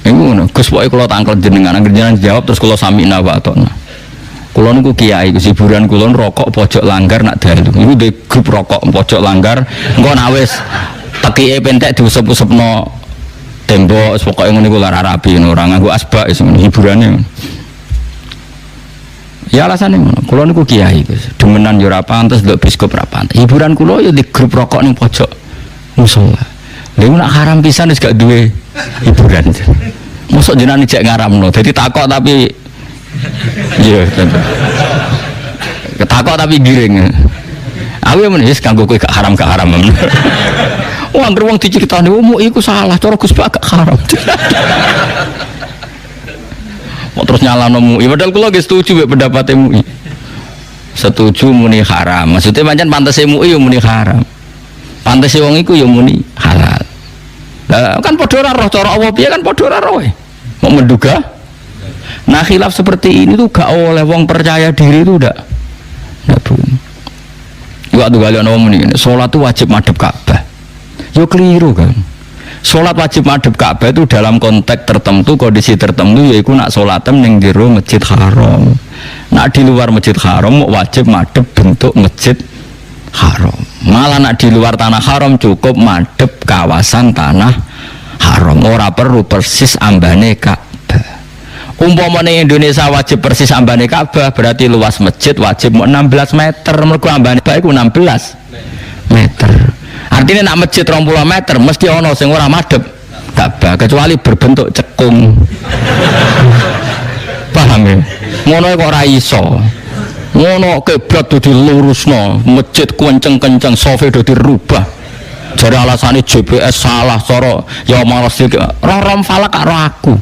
A: Iku ngono, Gus pokoke kula tangkel jenengan jawab terus kula samina wa atona. Kulo niku kiai hiburan kula rokok pojok langgar nak dalu. Iku di grup rokok pojok langgar. Engko nek wis tekike pentek diusep-usepno tembok pokoke ngene iku lara rapi ora nganggo asbak hiburane. Ya alasane ngono. Kula niku kiai Gus. Demenan yo ora pantes nduk biskop ora pantes. Hiburan kula yo di grup rokok ning pojok musala. Lha nek haram pisan wis gak duwe hiburan. Mosok jenengan ijek ngaramno. Dadi takok tapi iya, ketakok tapi giring. Aku yang menis kanggo kowe gak haram. Wah, anggere wong diceritani umuk iku salah, cara Gus Pak gak haram. Kok terus nyalano MUI, padahal kula nggih setuju mek pendapat MUI. Setuju muni haram. Maksudnya pancen pantes MUI yo muni haram. Pantes wong iku ya muni halal. Lah kan padha ora roh cara Allah piye kan padha ora roh. Mau menduga. Nah khilaf seperti ini tuh gak oleh wong percaya diri itu ndak boleh. Yo atuh kali ana wong muni salat itu wajib madhep Ka'bah. Yo keliru kan. Salat wajib madhep Ka'bah itu dalam konteks tertentu, kondisi tertentu yaiku nak salatem ning jero Masjid Haram. Nak di luar Masjid Haram wajib madhep bentuk Masjid Haram. Malah nak di luar tanah haram cukup madhep kawasan tanah haram, ora perlu persis ambane Ka'bah. Umpamane Indonesia wajib persis ambane Ka'bah, berarti luas masjid wajib 16 meter, mergo ambane Ka'bah iku 16 meter. Artinya nak masjid 20 meter mesti ono sing ora madhep Ka'bah kecuali berbentuk cekung. Paham ya? Ngono kok ora iso. Ngono kiblat do dilurusno, masjid kenceng-kenceng, sofe do dirubah. Jare alasane GPS salah cara ya males iki. Rom falak karo aku.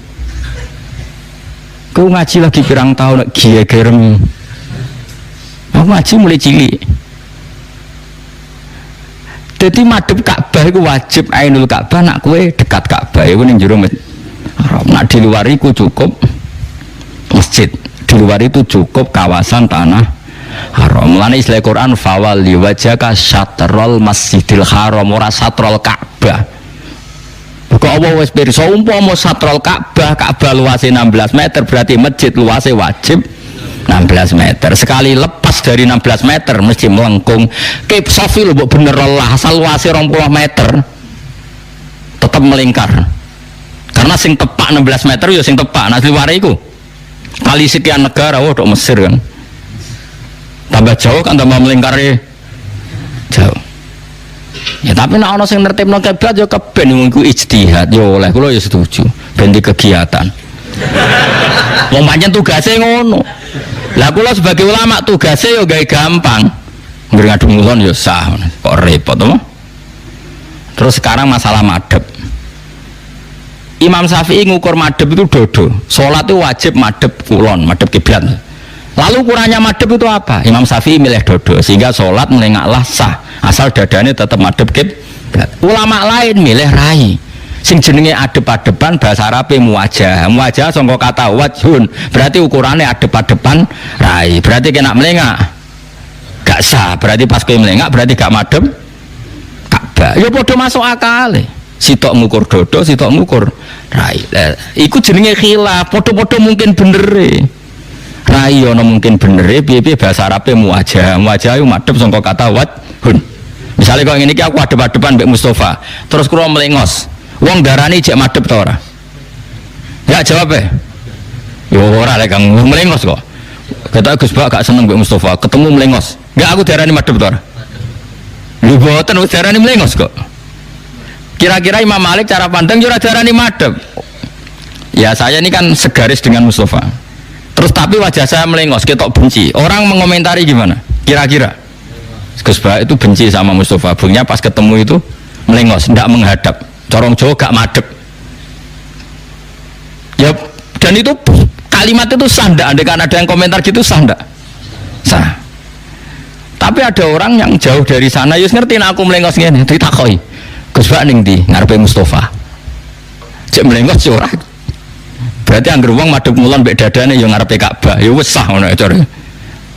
A: Ku ngaji lagi pirang tahun nek giyegerem. Aku ngaji mulai cilik. Jadi madhep Ka'bah iku wajib ainul Ka'bah nak kowe dekat Ka'bah iku ning jero masjid. Nak di luar iku cukup masjid. Di luar itu cukup kawasan tanah haram. Mulane istilah Quran fawalli wajhaka syatrul masjidil haram, ora satrul Ka'bah. Kok apa wis pirsa umpama satrul Ka'bah, Ka'bah luase 16 meter berarti masjid luase wajib 16 meter. Sekali lepas dari 16 meter mesti melengkung. Kip sofi lho mbok bener lah, asal luase 20 meter tetap melingkar. Karena sing tepak 16 meter ya sing tepak, nah luar iku kali sekian negara, dok Mesir kan tambah jauh kan tambah melingkar jauh ya. Tapi nak ono sing nertibno kiblat ya keben mungku ijtihad ya oleh kula ya setuju ben di kegiatan wong pancen tugase ngono. Lah kula sebagai ulama tugase ya gawe gampang ngadu ngulon ya sah kok repot to. Terus sekarang masalah madhep. Imam Syafi'i ngukur madhep itu dodo. Sholat itu wajib madhep kulon, madhep kiblat. Lalu ukurannya madhep itu apa? Imam Syafi'i milih dodo sehingga sholat melengaklah sah asal dadane tetap madhep kiblat. Ulama lain milih rai. Sing jenenge adep-adepan bahasa Arabe muwajah. Muwajah sangka kata wajhun. Berarti ukurannya adep-adepan rai. Berarti kena melengak gak sah. Berarti pas kowe melengak berarti gak madhep Ka'bah. Ya padha masuk akal. Sitok ngukur dodo, sitok ngukur rai. Iku jenenge khilaf, podo-podo mungkin bener. Rai ono mungkin bener, piye-piye bahasa Arabe muwajah. Muwajah iku madhep sangka kata wajhun. Misalnya kalau ngene iki aku adep-adepan mbek Mustofa, terus kula melengos. Wong darani jek madhep ta ora? Ya jawab e. Yo ora lek Kang melengos kok. Kata Gus Bak gak seneng mbek Mustofa, ketemu melengos. Enggak aku darani madhep ta ora? Lho boten wis darani melengos kok. Kira-kira Imam Malik cara pandang jura darani madhep. Ya saya ini kan segaris dengan Mustafa. Terus tapi wajah saya melengos, ketok benci. Orang mengomentari gimana? Kira-kira Gus Bah itu benci sama Mustafa. Buktinya pas ketemu itu melengos, tidak menghadap. Corong Jawa gak madhep. Ya dan itu kalimat itu sah ndak? Andai kan ada yang komentar gitu sah ndak? Sah. Tapi ada orang yang jauh dari sana, yus ngerti nak aku melengos ngene, ditakoki. Gus Bak ning ndi ngarepe Mustafa. Cek melengos yo ora. Berarti anggere wong madhep ngulon mbek dadane yo ngarepe Ka'bah. Ya wis sah ngono cara.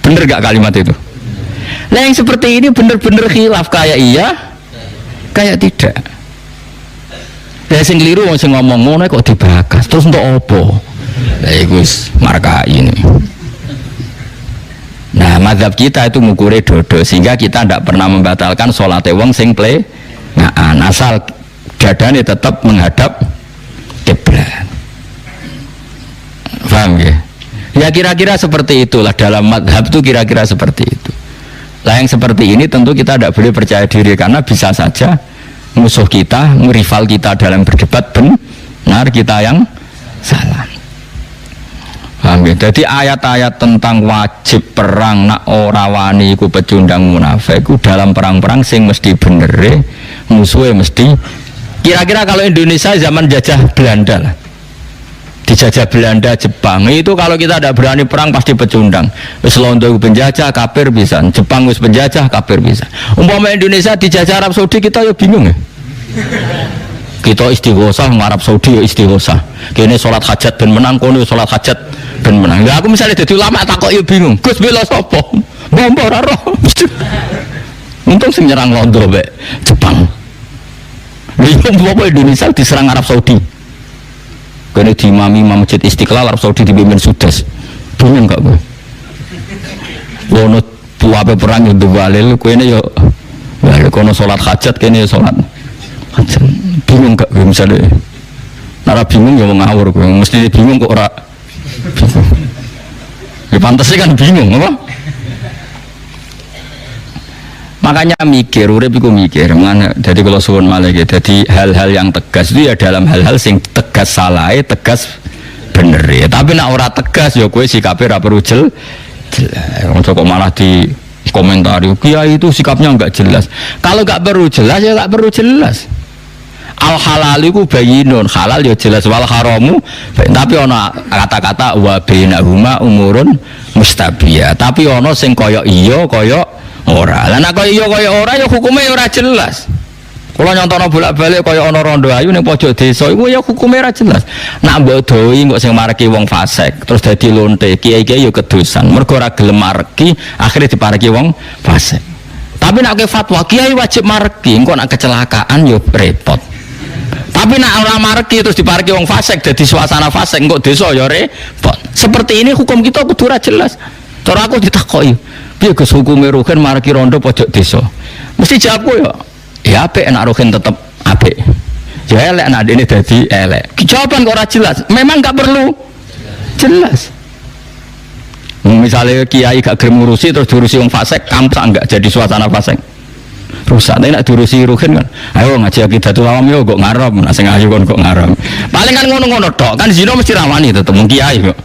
A: Bener gak kalimat itu? Nah yang seperti ini bener-bener khilaf, kayak iya, kayak tidak. Ya sing keliru wong sing ngomong ngono kok dibakas. Terus untuk opo? Lah iku wis marka ini. Nah, mazhab kita itu ngukure dodo sehingga kita tidak pernah membatalkan salate wong sing play. Nah, asal dadane tetap menghadap kiblat. Paham ya? Ya kira-kira seperti itulah dalam madhab itu kira-kira seperti itu. Lah yang seperti ini tentu kita tidak boleh percaya diri karena bisa saja musuh kita, rival kita dalam berdebat benar, kita yang salah. Paham ya? Jadi ayat-ayat tentang wajib perang nak ora wani iku pecundang munafik iku dalam perang-perang sing mesti bener musuhnya mesti. Kira-kira kalau Indonesia zaman jajah Belanda lah, dijajah Belanda, Jepang. Itu kalau kita tidak berani perang pasti pecundang. Wis Londo penjajah kafir bisa, Jepang wis penjajah kafir bisa. Umpama Indonesia dijajah Arab Saudi kita ya bingung ya. Kita istighosah Arab Saudi ya istighosah. Kene salat hajat ben menang, kono salat hajat ben menang. Lah aku misalnya dadi ulama takok ya bingung. Gus bela sapa? Mbok ora roh. Untung sing nyerang Londo mek Jepang. Lha umpama Indonesia diserang Arab Saudi. Kene diimami Imam Masjid Istiqlal Arab Saudi dipimpin Sudas. Bingung gak kowe? Wono tuape perang yo walil kene yo lha kono salat hajat kene salat hajat. Bingung gak kowe misale? Nek bingung yo ngawur kowe, mesti bingung kok ora. Ya pantes kan bingung apa? Makanya mikir, urip iku mikir. Mana jadi kalau suwun malah gitu. Jadi hal-hal yang tegas itu ya dalam hal-hal sing tegas salah, tegas bener ya. Tapi nak ora tegas ya kowe sikape ra perlu jelas. Kok malah di komentari kiai itu sikapnya enggak jelas. Kalau enggak perlu jelas ya enggak perlu jelas. Al halal iku bayinun, halal ya jelas, wal haramu. Tapi ana kata-kata wa bainahuma umurun mustabiyah. Tapi ana sing kaya iya kaya ora. Lah nek kaya iya kaya ora ya hukume ora jelas. Kula nyontono bolak-balik kaya ana rondo ayu ning pojok desa iku ya hukume ora jelas. Nak mbok doi kok sing mareki wong fasik terus dadi lonte, kiai-kiai ya kedosan. Mergo ora gelem mareki akhire dipareki wong fasik. Tapi nek fatwa kiai wajib mareki, engko nek kecelakaan ya repot. Tapi nak ora mareki terus dipareki wong fasik dadi suasana fasik engko desa ya repot. Seperti ini hukum kita kudu ora jelas. Cara aku ditakoki, piye Gus hukume Ruhin mareki rondo pojok desa? Mesti jawabku ya apik nek Ruhin tetep apik. Ya elek nek dene dadi elek. Jawaban kok ora jelas. Memang enggak perlu jelas. Misalnya kiai gak gelem ngurusi terus diurusi wong fasik, kamsak enggak jadi suasana fasik. Rusak nek diurusi Ruhin kan. Ayo ngaji Aqidatul Awam yo kok ngarep, nek sing ayu kon kok ngarep. Paling kan ngono-ngono tok. Kan zina mesti rawani tetep wong kiai kok.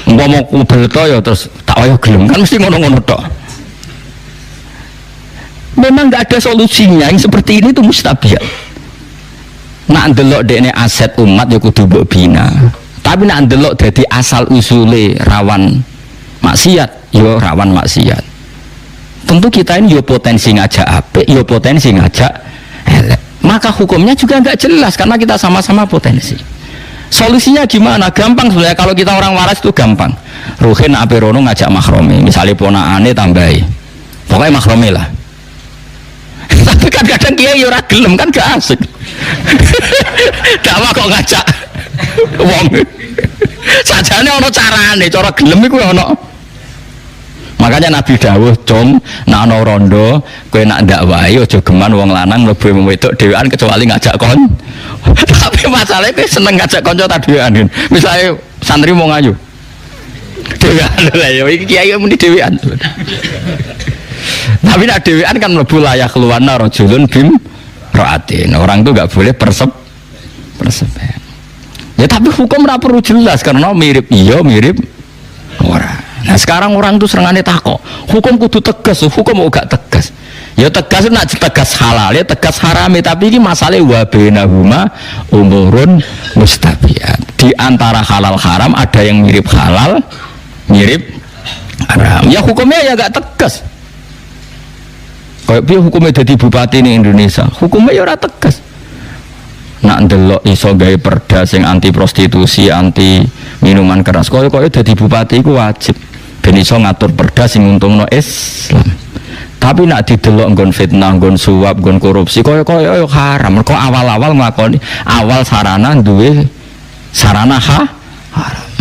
A: Umpama kubel to ya terus tak wayah gelem kan mesti ngono-ngono tok. Memang enggak ada solusinya yang seperti ini itu mustabiat. Nak ndelok dekne aset umat ya kudu mbok bina. Tapi nak ndelok dadi asal usule rawan maksiat, yo rawan maksiat. Tentu kita ini yo potensi ngajak apik, yo potensi ngajak elek. Maka hukumnya juga enggak jelas karena kita sama-sama potensi. Solusinya gimana? Gampang sebenarnya kalau kita orang waras itu gampang. Ruhin ape rono ngajak mahrome, misalnya ponakane tambahi. Pokoknya mahrome lah. Tapi kan kadang kiai ora gelem kan gak asik. Dakwah kok ngajak wong. Sajane ana carane, cara gelem iku ana. Makanya Nabi dawuh, "Cung, nek ana rondo, kowe nak ndakwahi aja geman wong lanang mlebu wedok dhewean kecuali ngajak kon." Tapi masalahnya kowe seneng ngajak kanca ta dhewean. Misale santri mau ngayu. Dhewean lha ya iki kiai muni dhewean. Tapi nak dhewean kan mlebu layak keluarna rajulun bim raatin. Orang itu enggak boleh persepen. Ya tapi hukum ora perlu jelas karena mirip iya mirip ora. Nah sekarang orang tuh serangane takok, hukum kudu tegas, hukum gak tegas. Ya tegas nak tegas halal, ya tegas haram, tapi ini masalah wa bainahuma umurun mustabiat. Di antara halal haram ada yang mirip halal, mirip haram. Ya hukumnya ya gak tegas. Kayak piye hukumnya jadi bupati di Indonesia, hukumnya ya ora tegas. Nak ndelok iso gawe perda sing anti prostitusi, anti minuman keras. Koyo dadi bupati iku wajib. Ben iso ngatur perda sing untungno Islam. Tapi nak didelok nggon fitnah, nggon suap, nggon korupsi, koyo haram. Mergo awal-awal nglakoni awal sarana duwe sarana haram.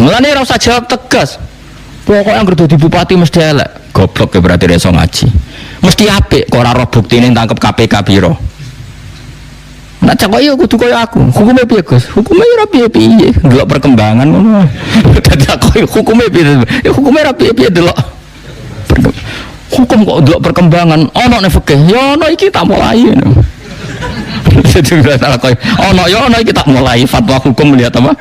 A: Mulane ora usah jawab tegas. Pokoknya anggere dadi bupati mesti elek. Goblok ya berarti iso ngaji. Mesti apik kok ora roh buktine tangkep KPK piro. Nak cakok iya kudu kaya aku. Hukumnya piye Gus? Hukumnya ora piye-piye. Delok perkembangan ngono. Dadi aku hukumnya piye? Ya hukumnya ora piye-piye delok. Hukum kok delok perkembangan. Ono nek fikih, ya ono iki tak mulai. Jadi ora koyo ono ya ono iki tak mulai fatwa hukum melihat apa?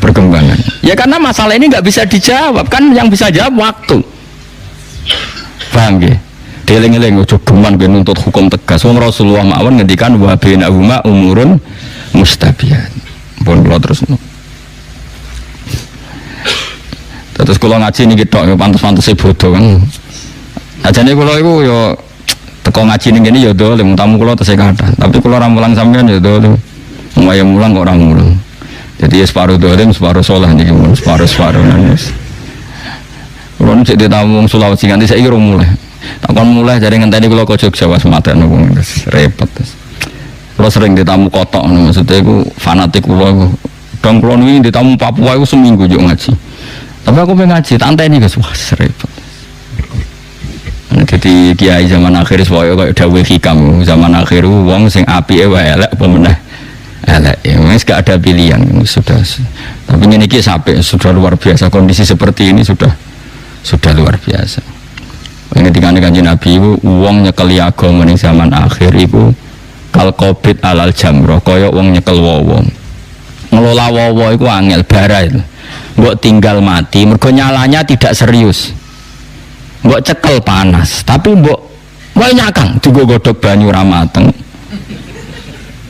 A: Perkembangan. Ya karena masalah ini enggak bisa dijawab, kan yang bisa jawab waktu. Paham nggih? Dieling-eling ojo geman ben nuntut hukum tegas. Wong Rasulullah mawon ngendikan wa bainahuma umurun mustabiat. pun kula terus. Terus kula ngaji niki tok ya pantes-pantese bodoh kan. Ajane kula iku ya teko ngaji ning kene ya dolim tamu kula tesih kathah. Tapi kula ora mulang sampean ya dolim. Waya mulang kok ora mulang. Jadi ya separuh dolim, separuh saleh niki separuh nangis. Kula nek ditamu wong Sulawesi nganti saiki ora mulai. Takon mulai jare ngenteni kula ke Jogja was maten wong repot. Kula sering ditamu kotok maksudnya iku fanatik kula iku. Dong kula niki ditamu Papua iku seminggu yo ngaji. Tapi aku pengen ngaji, tak anteni guys, wah repot. Jadi kiai zaman akhir supaya kayak dawuh hikam zaman akhir wong sing apike wae elek apa meneh elek ya wis gak ada pilihan sudah. Tapi ini sampai sudah luar biasa, kondisi seperti ini sudah luar biasa. Ini dikane Kanjeng Nabi wong nyekeli agama ning zaman akhir iku kal qabid alal jamrah kaya wong nyekel wong. Ngelola wong iku angel barai. Mbok tinggal mati mergo nyalanya tidak serius. Mbok cekel panas, tapi mbok wae nyakang digo godhog banyu ra mateng.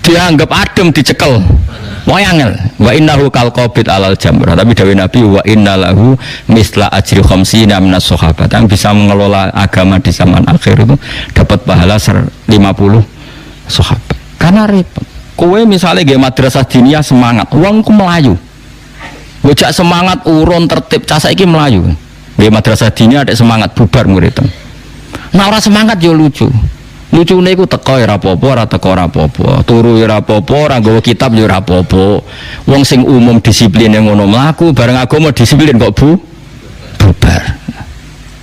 A: Dianggap adem dicekel. Wae angel. Wa innahu kal qabid alal jamrah. Tapi dawuh Nabi wa innalahu misla ajri khamsina minas sahabat. Yang bisa mengelola agama di zaman akhir itu dapat pahala 50 sahabat. Karena repot. Kowe misalnya nggih madrasah diniyah semangat, wongku melayu. Bocah semangat urun tertib cah saiki melayu. Nggih madrasah diniyah ada semangat bubar murid. Nah ora semangat yo lucu. Lucune iku teko ya ora apa-apa, ora teko ora apa-apa. Turu ya ora apa-apa, ora nggawa kitab ya ora apa-apa. Wong sing umum disiplin yang ngono mlaku, bareng agama disiplin kok bubar.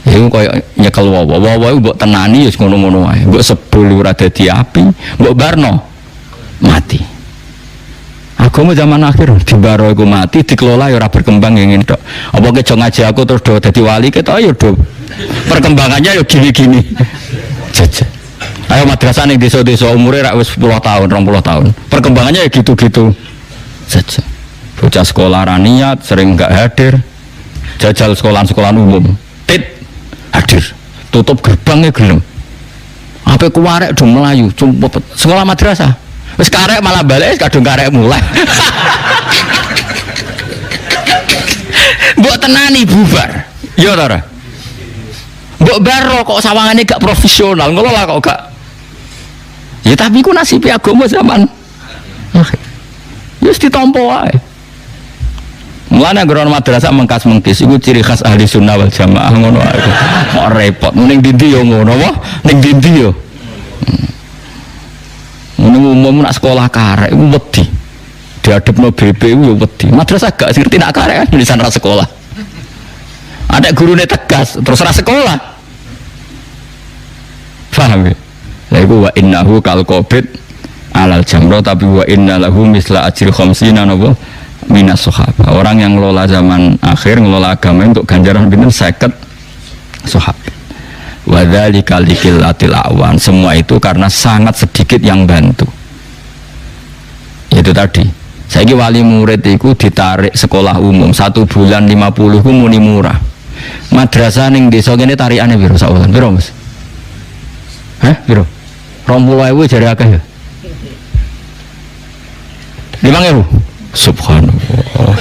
A: Iku koyo nyekel wawa iku mbok tenani ya ngono-ngono wae. Mbok sebul ora dadi api, mbok barno mati. Agama zaman akhir dibaro iku mati dikelola ya ora berkembang ngene tok. Apa kejo ngaji aku terus do dadi wali ketok ya do. Perkembangannya ya gini-gini. Jajah. Ayo madrasah ning desa-desa umure rak wis 10 tahun, 20 tahun. Perkembangannya ya gitu-gitu saja. Bocah sekolah ra niat, sering enggak hadir. Jajal sekolah-sekolah umum. Hadir. Tutup gerbangnya gelem. Ape kuwarek do melayu, cumpet. Sekolah madrasah. Wis karek malah balik kadung karek mulai. Mbok tenani bubar. Ya ta ora? Mbok baro kok sawangane gak profesional, ngelola kok gak. Ya tapi ku nasib agama zaman akhir. Wis ditampa wae. Mulane nggon madrasah mengkas-mengkis iku ciri khas ahli sunnah wal jamaah ngono ae. Kok repot ning ndi yo ngono apa? Ning ndi yo. Ning umum nak sekolah karek iku wedi. Diadepno BP iku yo wedi. Madrasah gak ngerti nak karek kan tulisan ra sekolah. Ada gurune tegas terus ra sekolah. Paham ya? Lah iku wa innahu kal qabid alal jamrah tapi wa innalahu misla ajri khamsina napa minas sahabat. Orang yang ngelola zaman akhir ngelola agama untuk ganjaran pinten 50 sahabat. Wa dzalika liqillatil awan. Semua itu karena sangat sedikit yang bantu. Itu tadi. Saiki wali murid iku ditarik sekolah umum 1 bulan 50 ku muni murah. Madrasah ning desa kene tarikane piro sak wulan? Piro, Mas? Hah? Piro? 20.000 jare akeh ya. 5.000. Subhanallah.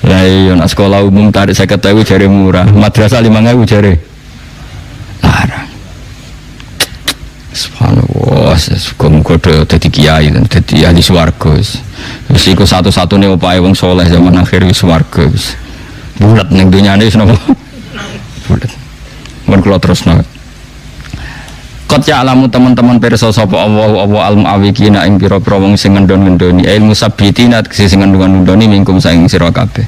A: Lah iya nak sekolah umum tarik 50.000 jare murah, madrasah 5.000 jare larang. Subhanallah, muga-muga dadi kiai dan dadi ahli swarga wis. Wis iku satu-satune opahe wong saleh zaman akhir wis swarga wis. Bulat ning dunyane wis napa? Bulat. Mun kula terusno. Qad ya'lamu teman-teman pirsa sapa Allah al-mu'awwiqina ing pira-pira wong sing ngendon-ngendoni ilmu sabbitina sing ngendon-ngendoni mingkum saing sira kabeh.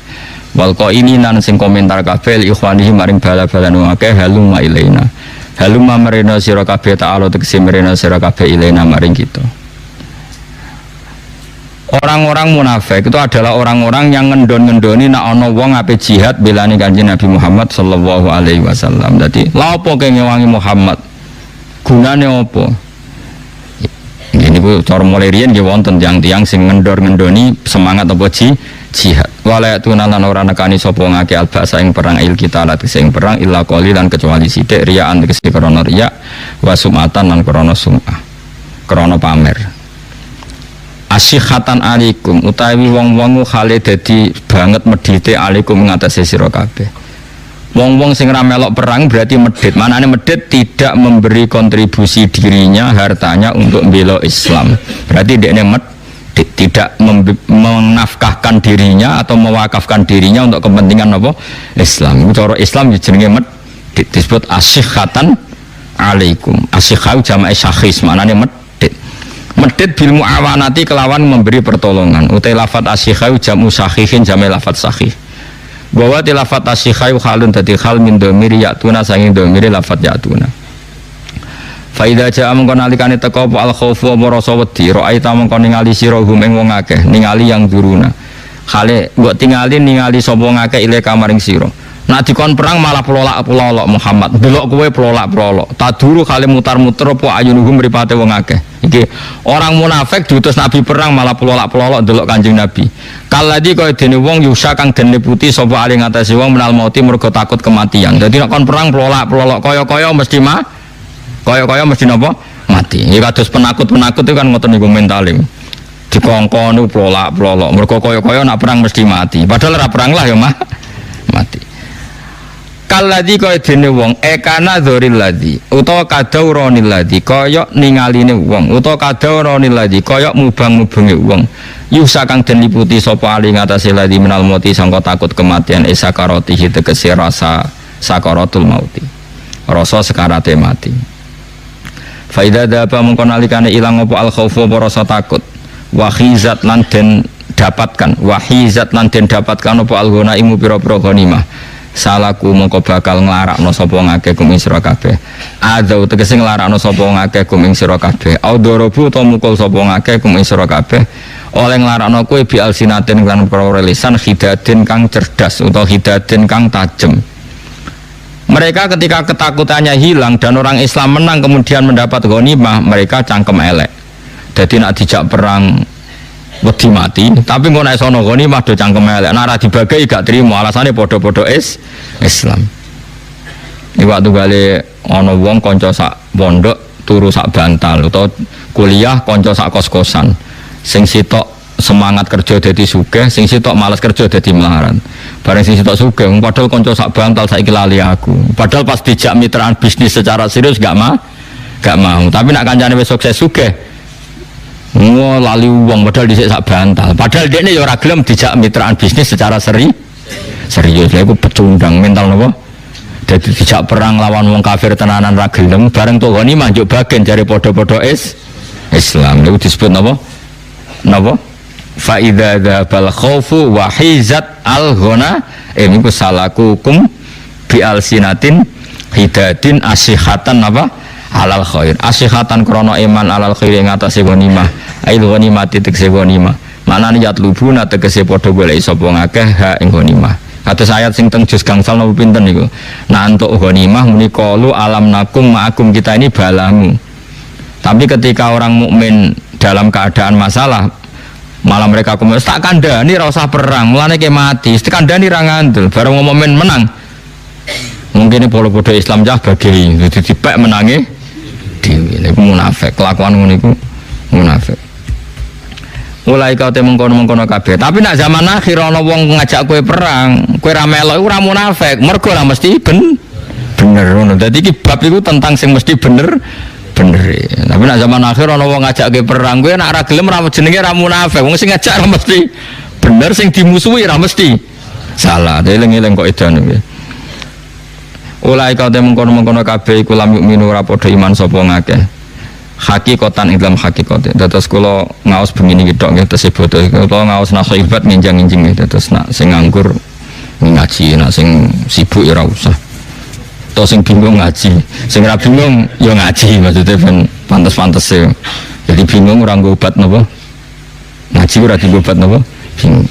A: Wal qailina sing komentar kabeh ikhwanihi maring bala-balan akeh halumma ilaina. Halumma marina sira kabeh ta'ala tegese marina sira kabeh ilaina maring kita. Orang-orang munafik itu adalah orang-orang yang ngendon-ngendoni nek ana wong ape jihad belani Kanjeng Nabi Muhammad sallallahu alaihi wasallam. Dadi lha opo kene ngewangi Muhammad? Gunane apa? Ini ku cara mulai riyen nggih wonten tiyang-tiyang sing ngendor-ngendoni semangat apa jihad. Wala tunalan ora nekani sapa ngake albasa ing perang kita lat sing perang illa qalilan kecuali sithik riyaan tegese krana riya wa sumatan lan krana sum'ah. Krana pamer. asyihatan alaikum utawi wong-wong khale dadi banget medhite alaikum ngatasi sira kabeh. Wong-wong sing ra melok perang berarti medhit. Manane medhit tidak memberi kontribusi dirinya, hartanya untuk bela Islam. Berarti dekne medhit tidak menafkahkan dirinya atau mewakafkan dirinya untuk kepentingan apa? Islam. Cara Islam jenenge medhit disebut asyihatan alaikum. Asyihau jama'i syakhis manane medhit. Medhit bil muawanati kelawan memberi pertolongan. Utai lafat asyihau jamu syakhihin jama'i lafat syakih. Bahwa tilafat asyihau halun dadi hal min dhamiri ya'tuna sanging dhamiri lafat ya'tuna. Fa idza ja'a mengkon nalikane teka apa al khaufu apa rasa wedi ra'aita mengkon ningali sira hum ing wong akeh ningali yang duruna. Hale mbok tingali ningali sapa wong akeh ile kamaring sira. Nah dikon perang malah pelolak-pelolok Muhammad. Delok kowe pelolak-pelolok. Taduru kali mutar-muter apa ayunuhum mripate wong akeh. Iki orang munafik diutus Nabi perang malah pelolak-pelolok delok Kanjeng Nabi. Kaladi kaya dene wong yusa kang den liputi sapa ali ngatasi wong menal mauti mergo takut kematian. Dadi nek kon perang pelolak-pelolok kaya-kaya mesti kaya-kaya mesti napa? Mati. Iki kados penakut-penakut itu kan ngoten niku mentale. Dikongkon niku pelolak-pelolok mergo kaya-kaya nak perang mesti mati. Padahal ora perang lah ya mati. Kaladi kaya dene wong ekana dzoril ladzi utawa kadauronil ladzi kaya ningaline wong utawa kadauronil ladzi kaya mubang-mubange wong yusa kang den liputi sapa ali ngatasé ladzi menal mati sangka takut kematian isakaratihi tegese rasa sakaratul mauti rasa sekarate mati. Faida daba mengko nalikane ilang apa al khaufu apa rasa takut wahizat lan den dapatkan wahizat lan den dapatkan apa al ghanaim pira-pira ghanimah. Salaku mongko bakal nglarakno sapa ngakeh kum ing sira kabeh. Adzau tegese nglarakno sapa ngakeh kum ing sira kabeh. Audorobu utawa mukul sapa ngakeh kum ing sira kabeh. Oleh nglarakno kowe bi alsinatin lan para lisan hidadin kang cerdas utawa hidadin kang tajem. Mereka ketika ketakutannya hilang dan orang Islam menang kemudian mendapat ghanimah, mereka cangkem elek. Jadi nak dijak perang wedi mati, tapi ngono nek sono ghanimah do cangkem elek. Nek ora dibagi gak trimo, alasane padha-padha Islam. Iki waktu gale ana wong kanca sak pondok turu sak bantal utawa kuliah kanca sak kos-kosan. Sing sitok semangat kerja dadi sugih, sing sitok malas kerja dadi melarat. Bareng sing sitok sugih, padahal kanca sak bantal saiki lali aku. Padahal pas dijak mitraan bisnis secara serius gak mau. Tapi nak kancane wis sukses sugih, lali uang padahal dhisik sak bantal. Padahal dekne ya ora gelem dijak mitraan bisnis secara serius. Lha iku pecundang mental napa? Dadi dijak perang lawan wong kafir tenanan ra gelem, bareng to ghanimah njuk bagen jare padha-padha Islam. Lha disebut napa? Fa idza dzabal khaufu wa hizat al ghana niku salakukum bi alsinatin hidadin asihatan apa? Alal khair. Asihatan krana iman alal khair ing atase ghanimah. Ail ghanimati tegese ghanimah. Manane yatlubuna tegese padha golek sapa ngakeh ha ing ghanimah. Kados ayat sing teng juz gangsal napa pinten niku. Nah entuk ghanimah muni qalu alam nakum ma'akum kita ini balamu. Tapi ketika orang mukmin dalam keadaan masalah malah mereka komentar tak kandhani ra usah perang, mulane ke mati. Tak kandhani ra ngandel, bareng momen menang. Mungkin pola-pola Islam jah bagi dadi dipek menange dhewe. Niku munafik, kelakuan ngono niku munafik. Mulai kau mengkono-mengkono kabeh. Tapi nak zaman akhir ana wong ngajak kowe perang, kowe ra melok iku ora munafik, mergo ora mesti bener ngono. Dadi iki bab iku tentang sing mesti bener. Tapi nak zaman akhir ana wong ngajak kowe perang, kowe nek ora gelem ra jenenge ra munafik. Wong sing ngajak ra mesti bener, sing dimusuhi ra mesti salah. Eling-eling kok edan iki. Ulai kau mengkono-mengkono kabeh iku lam minu ora padha iman sapa ngakeh. Hakikatan ing dalam hakikat. Dados kula ngaos begini gitu nggih tesih bodoh. Kula ngaos nasihat nginjang-injing nggih dados nak sing nganggur ngaji, nak sing sibuk ya ora usah. To sing bingung ngaji, sing ora bingung ya ngaji maksudnya ben pantes-pantes e. Jadi bingung ora nggo obat napa? Ngaji ora dienggo obat napa? Bingung.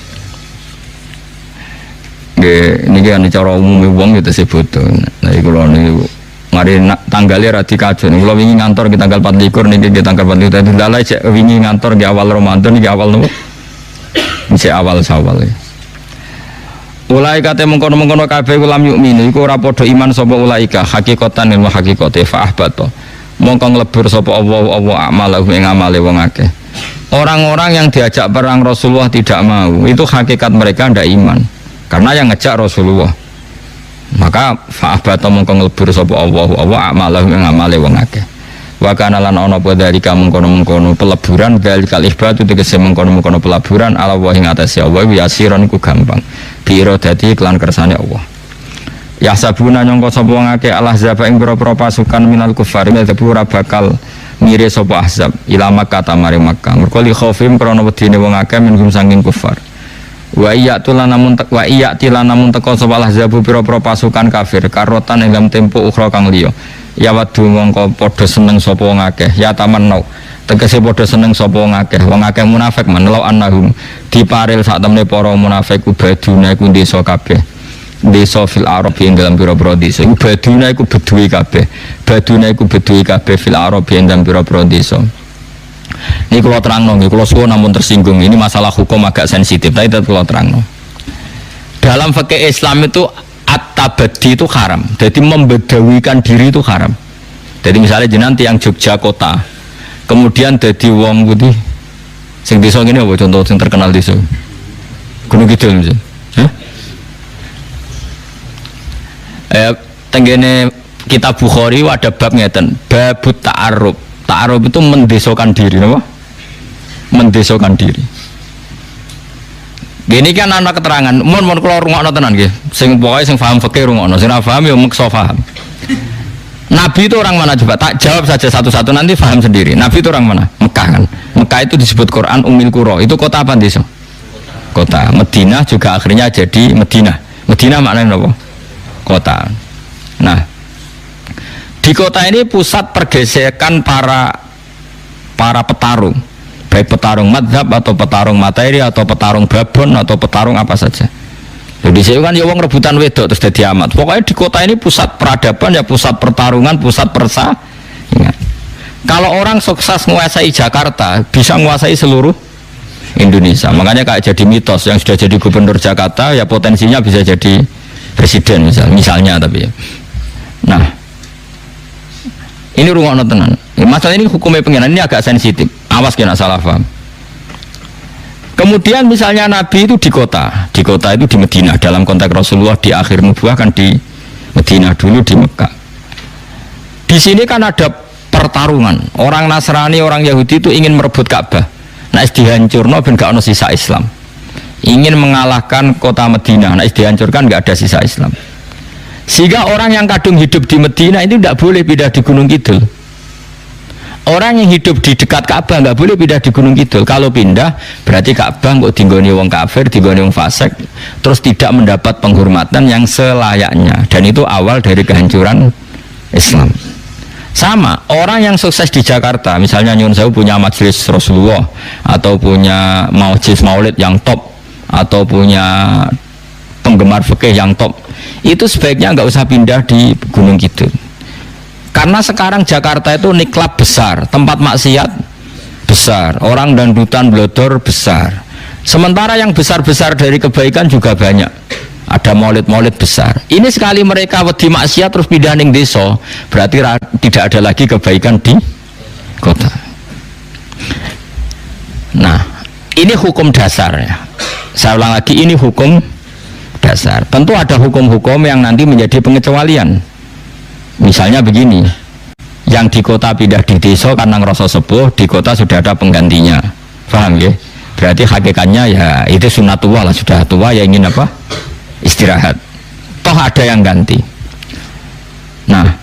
A: Nggih niki ana cara umume wong ya tesih bodoh. Nah iku lho niku mari tanggalnya radi kajen. Kalau wingi ngantor di tanggal 24 niki di tanggal 24 tadi lalai cek wingi ngantor di awal Ramadan niki awal nopo? Cek awal Syawal. Ulaika mengkono-mengkono kabeh ulam yukmin iku ora padha iman sapa ulaika hakikatan wa hakikate fa ahbata. Mongko nglebur sapa Allah amalahu ing amale wong akeh. Orang-orang yang diajak perang Rasulullah tidak mau, itu hakikat mereka tidak iman. Karena yang ngejak Rasulullah. Maka fa'abata mongko nglebur sapa Allah amalahu ing amale wong akeh. Wa kana lan ana apa dalika mengkono-mengkono peleburan dalikal ihbatu tegese mengkono-mengkono peleburan ala wa ing atase Allah yasiron iku gampang. Biro dadi kelan kersane Allah. Ya sabuna nyangka sapa wong akeh al-ahzab ing pira-pira pasukan minal kufar metu ora bakal ngire sapa ahzab ila Makkah tamare Makkah. Mergo li khaufim krana wedine wong akeh minhum sanging kufar. Wa iya tilanamun teko sapa ahzab pira-pira pasukan kafir karotan ing dalam tempo ukhra kang liya. Ya wadu mongko padha seneng sapa wong akeh ya tamannau tegese padha seneng sapa wong akeh munafik menawa annahum diparil sak temne para munafik ubaduna iku desa kabeh desa fil arab ing dalam pira-pira desa ubaduna iku beduwi kabeh fil arab ing dalam pira-pira desa. Ini kalau terangno nggih kula suwun namun tersinggung ini masalah hukum agak sensitif tapi tetap kula terangno. Dalam fikih Islam itu at-tabaddi itu haram. Jadi membedawikan diri itu haram. Jadi misalnya jenengan tiyang Jogja kota, kemudian dadi wong putih sing desa ngene apa contoh sing terkenal desa? Gunung Kidul misalnya. Tenggene kitab Bukhari ada bab ngeten, babut ta'arruf. Ta'arruf itu mendesokan diri, napa? Mendesokan diri. Gini kan anak keterangan, mon kula rungokno tenan nggih. Sing pokoke sing paham fikih rungokno, sing ora paham ya meksa paham. Nabi itu orang mana coba? Tak jawab saja satu-satu nanti paham sendiri. Nabi itu orang mana? Mekah kan. Mekah itu disebut Quran Ummul Qura. Itu kota apa desa? Kota. Madinah juga akhirnya jadi Madinah. Madinah maknanya apa? Kota. Nah, di kota ini pusat pergesekan para petarung, baik petarung madhab atau petarung materi atau petarung babon atau petarung apa saja. Jadi saya kan ya wong rebutan wedok terus jadi amat. Pokoknya di kota ini pusat peradaban ya pusat pertarungan, pusat persaingan. Kalau orang sukses menguasai Jakarta bisa menguasai seluruh Indonesia. Makanya kayak jadi mitos yang sudah jadi gubernur Jakarta ya potensinya bisa jadi presiden misalnya tapi ya. Nah, ini rungokno tenan. Masalah ini hukumnya pengiran ini agak sensitif. Awas kena salah paham. Kemudian misalnya Nabi itu di kota itu di Madinah. Dalam konteks Rasulullah di akhir nubuah kan di Madinah dulu di Mekah. Di sini kan ada pertarungan. Orang Nasrani, orang Yahudi itu ingin merebut Ka'bah. Nah, dihancurno ben gak ono sisa Islam. Ingin mengalahkan kota Madinah. Nah, dihancurkan gak ada sisa Islam. Sehingga orang yang kadung hidup di Madinah itu tidak boleh pindah di Gunung Kidul. Orang yang hidup di dekat Ka'bah nggak boleh pindah di Gunung Kidul. Kalau pindah berarti Ka'bah kok dinggoni wong kafir, dinggoni wong fasik, terus tidak mendapat penghormatan yang selayaknya. Dan itu awal dari kehancuran Islam. Sama orang yang sukses di Jakarta, misalnya Nyun Sewu punya majelis Rasulullah atau punya majelis Maulid yang top atau punya penggemar fikih yang top, itu sebaiknya nggak usah pindah di Gunung Kidul. Karena sekarang Jakarta itu niklab besar, tempat maksiat besar, orang dangdutan blodor besar. Sementara yang besar-besar dari kebaikan juga banyak. Ada maulid-maulid besar. Ini sekali mereka wedi maksiat terus pindah ning desa, berarti tidak ada lagi kebaikan di kota. Nah, ini hukum dasar ya. Saya ulang lagi, ini hukum dasar. Tentu ada hukum-hukum yang nanti menjadi pengecualian. Misalnya begini, yang di kota pindah di desa karena ngerasa sepuh, di kota sudah ada penggantinya. Paham ya? Berarti hakikatnya ya itu sunatullah lah, sudah tua ya ingin apa? Istirahat. Toh ada yang ganti. Nah,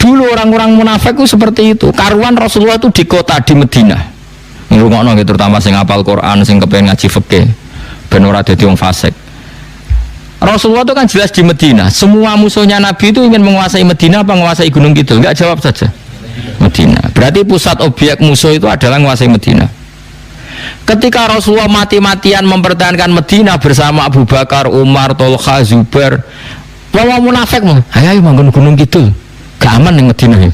A: dulu orang-orang munafik itu seperti itu. Karuan Rasulullah itu di kota di Madinah. Ngrungokno gitu, terutama sing hafal Quran, sing kepengen ngaji fikih, ben ora dadi wong fasik. Rasulullah itu kan jelas di Madinah. Semua musuhnya Nabi itu ingin menguasai Madinah apa menguasai Gunung Kidul? Enggak, jawab saja. Madinah. Berarti pusat objek musuh itu adalah menguasai Madinah. Ketika Rasulullah mati-matian mempertahankan Madinah bersama Abu Bakar, Umar, Tolha, Zubair, wong munafik mah, ayo manggon Gunung Kidul. Gak aman yang Madinah.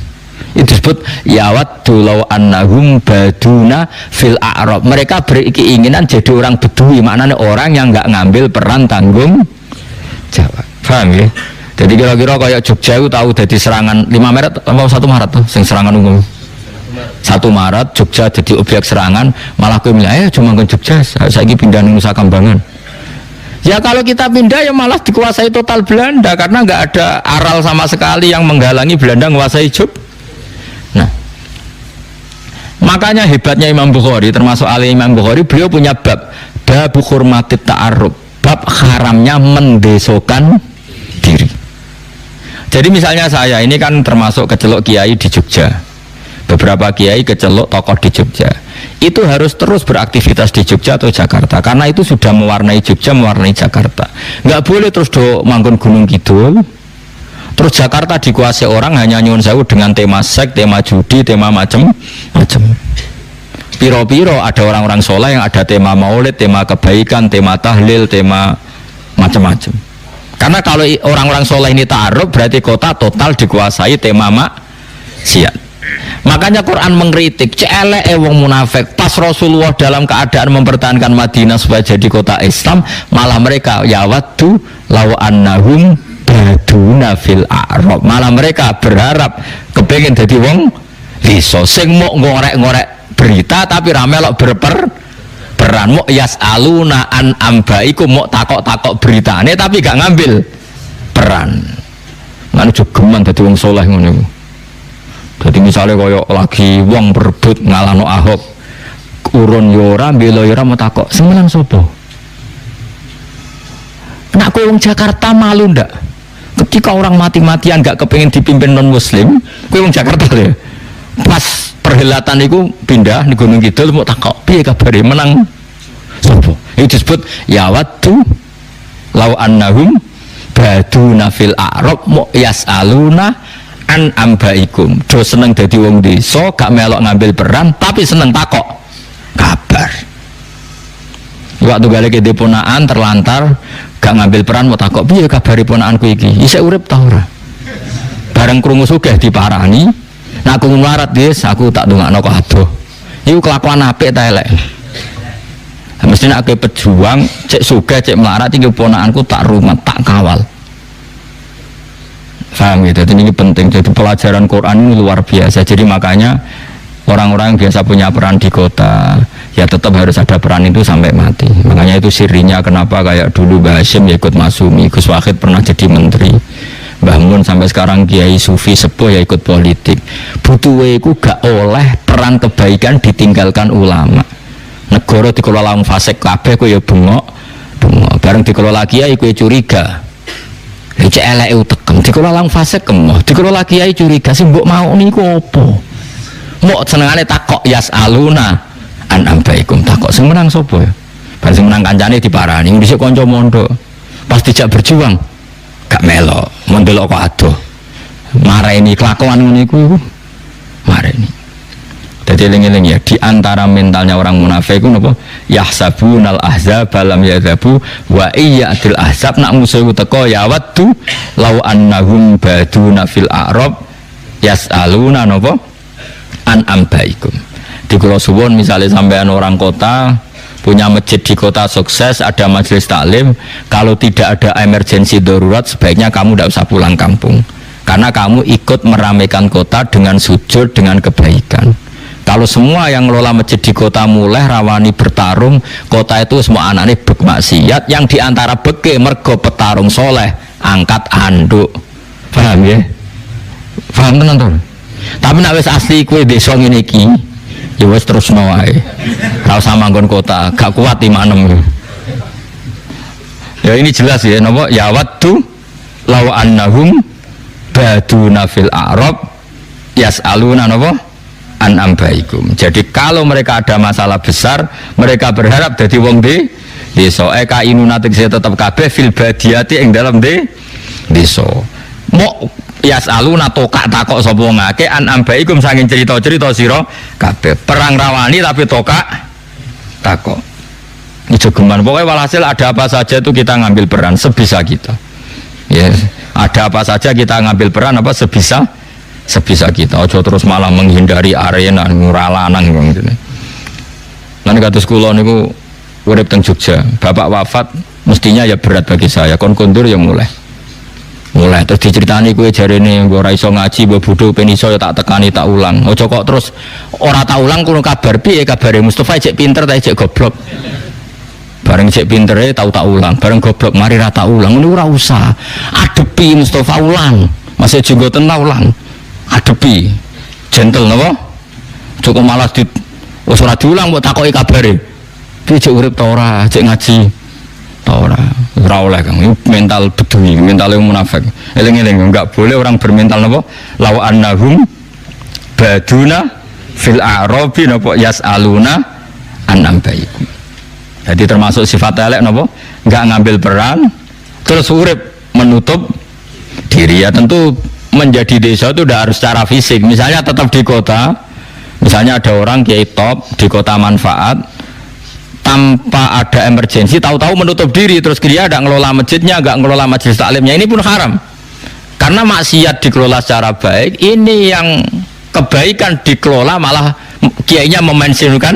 A: Itu disebut yawaddu law annahum baduna fil a'rab. Mereka berkeinginan jadi orang Bedui, maknanya orang yang enggak ngambil peran tanggung jawab. Paham ya? Jadi kira-kira kayak Jogja itu tahu jadi serangan 5 Maret atau 1 Maret tuh sing serangan umum. 1 Maret Jogja jadi objek serangan, malah kowe milih cuma ke Jogja, saiki pindah ning Nusa Kambangan. Ya kalau kita pindah ya malah dikuasai total Belanda karena nggak ada aral sama sekali yang menghalangi Belanda menguasai Jogja. Nah, makanya hebatnya Imam Bukhari, termasuk ahli Imam Bukhari, beliau punya bab hurmatit ta'arruf, bab haramnya mendesokan diri. Jadi misalnya saya ini kan termasuk kecelok kiai di Jogja, beberapa kiai kecelok tokoh di Jogja, itu harus terus beraktivitas di Jogja atau Jakarta karena itu sudah mewarnai Jogja, mewarnai Jakarta. Nggak boleh terus manggon Gunung Kidul, terus Jakarta dikuasai orang hanya nyuwun sewu dengan tema seks, tema judi, tema macam-macam. Piro-piro ada orang-orang soleh yang ada tema maulid, tema kebaikan, tema tahlil, tema macam-macam. Karena kalau orang-orang soleh ini ta'aruf berarti kota total dikuasai tema maksiat. Makanya Quran mengkritik celek wong munafik pas Rasulullah dalam keadaan mempertahankan Madinah supaya jadi kota Islam, malah mereka yawaddu law annahum baduna fil a'rab, malah mereka berharap kepengen jadi wong liso sing mau ngorek-ngorek berita tapi ramelok peran mau yas'aluna an ambaiku, mau takok-takok beritane tapi gak ngambil peran. Lan jogeman dadi wong saleh ngono iku. Dadi misale kaya lagi wong berebut ngalahno Ahok, urun yo ora, mbela yo ora, mau takok sing menang sapa? Nek kowe wong Jakarta malu ndak? Ketika orang mati-matian gak kepengin dipimpin non muslim, kowe wong Jakarta lho. Pas perhelatan itu pindah di Gunung Kidul mau takok piye kabare menang sapa? Itu disebut yawaddu law annahum baduna fil a'rab mu yas'aluna an ambaikum. Do seneng dadi wong desa gak melok ngambil peran tapi seneng takok kabar. Waktu gale ke deponaan terlantar gak ngambil peran mau takok piye kabare ponakanku iki isih urip ta ora? Bareng krungu sugih diparani. Nah aku ngelarat guys, aku tak dongakno kok adoh. Iku kelakuan apik ta elek. Mestinya aku pejuang, cek sugih, cek melarat iki ponakanku tak rumat, tak kawal. Paham gitu, ini penting. Jadi pelajaran Quran ini luar biasa. Jadi makanya orang-orang yang biasa punya peran di kota, ya tetap harus ada peran itu sampai mati. Makanya itu sirinya kenapa kayak dulu Mbah Hasyim ya ikut Masumi, Gus Wahid pernah jadi menteri, Mbah Mun sampai sekarang Kiai Sufi sepuh ya ikut politik. Butuhe iku gak oleh peran kebaikan ditinggalkan ulama. Negara dikelola wong fasik kabeh kowe ya bengok. Bareng dikelola kiai kowe curiga. Lha cek eleke utekem dikelola wong fasik kemoh, dikelola kiai curiga sing mbok mau niku apa? Mbok senengane takok yasaluna an ambaikum, takok sing menang sapa ya? Bar sing menang kancane diparani, dhisik kanca mondok. Pas dijak berjuang gak melok, mendelok kok adoh. Mareni kelakuan ngene iku. Mareni. Dadi eling-eling ya, di antara mentalnya orang munafik iku napa? Yahsabunal ahzab lam yadzabu wa iyyatil ahzab, nak musuh teko ya waddu law annahum baduna fil a'rab yasaluna napa? An ambaikum. Di kula suwun misalnya sampean orang kota punya masjid di kota sukses, ada majelis taklim, kalau tidak ada emergensi darurat sebaiknya kamu tidak usah pulang kampung karena kamu ikut meramaikan kota dengan sujud, dengan kebaikan. Kalau semua yang ngelola masjid di kota mulai rawani bertarung, kota itu semua anaknya bermaksiat, yang diantara beke mergo petarung soleh angkat anduk. Paham ya? Paham tenan to? Tapi nek wis asli kowe desa ngene iki ya wis terusno wae. Ora usah manggon kota, gak kuat 56. Ya ini jelas ya, napa ya waddu law annahum baduna fil a'rab yas'aluna napa an ambaikum. Jadi kalau mereka ada masalah besar, mereka berharap dadi wong desa. Eka inuna tegese tetep kabeh fil badiyati ing dalam desa. Mok yas'aluna tokak takok sapa ngake an ambaikum saking cerita-cerita sira kabeh. Perang rawani tapi tokak takok. Ini jogeman. Pokoknya walhasil ada apa saja itu kita ngambil peran sebisa kita. Ya, ada apa saja kita ngambil peran apa sebisa kita. Ojo terus malah menghindari arena nguralanang ngene. Lan kados kula niku urip teng Jogja. Bapak wafat mestinya ya berat bagi saya. Kon kondur ya mulai. Mulai terus diceritani kowe jarene mbok ora iso ngaji, mbok bodho ben iso ya tak tekani tak ulang. Aja kok terus ora tak ulang kulo kabar piye kabare Mustofa cek pinter ta cek goblok. Bareng cek pintere tau tak ulang, bareng goblok mari ra tak ulang. Ngono ora usah. Adepi Mustofa ulang. Masih jenggoten ta ulang. Adepi. Gentle napa? Cukup malah di wis ora diulang mbok takoki kabare. Piye cek urip ta ora, cek ngaji ta ora. Ora oleh Kang. Mental bedui, mental yang munafik. Eling-eling enggak boleh orang bermental napa? Law annahum baduna fil a'rabi napa yasaluna an ambaikum. Jadi termasuk sifat elek napa? Enggak ngambil peran terus urip menutup diri. Ya tentu menjadi desa itu udah harus secara fisik. Misalnya tetap di kota, misalnya ada orang kiai top di kota manfaat tanpa ada emergensi, tahu-tahu menutup diri terus dia tidak ngelola masjidnya, nggak ngelola majelis taklimnya, ini pun haram karena maksiat dikelola secara baik. Ini yang kebaikan dikelola malah kiainya memensiunkan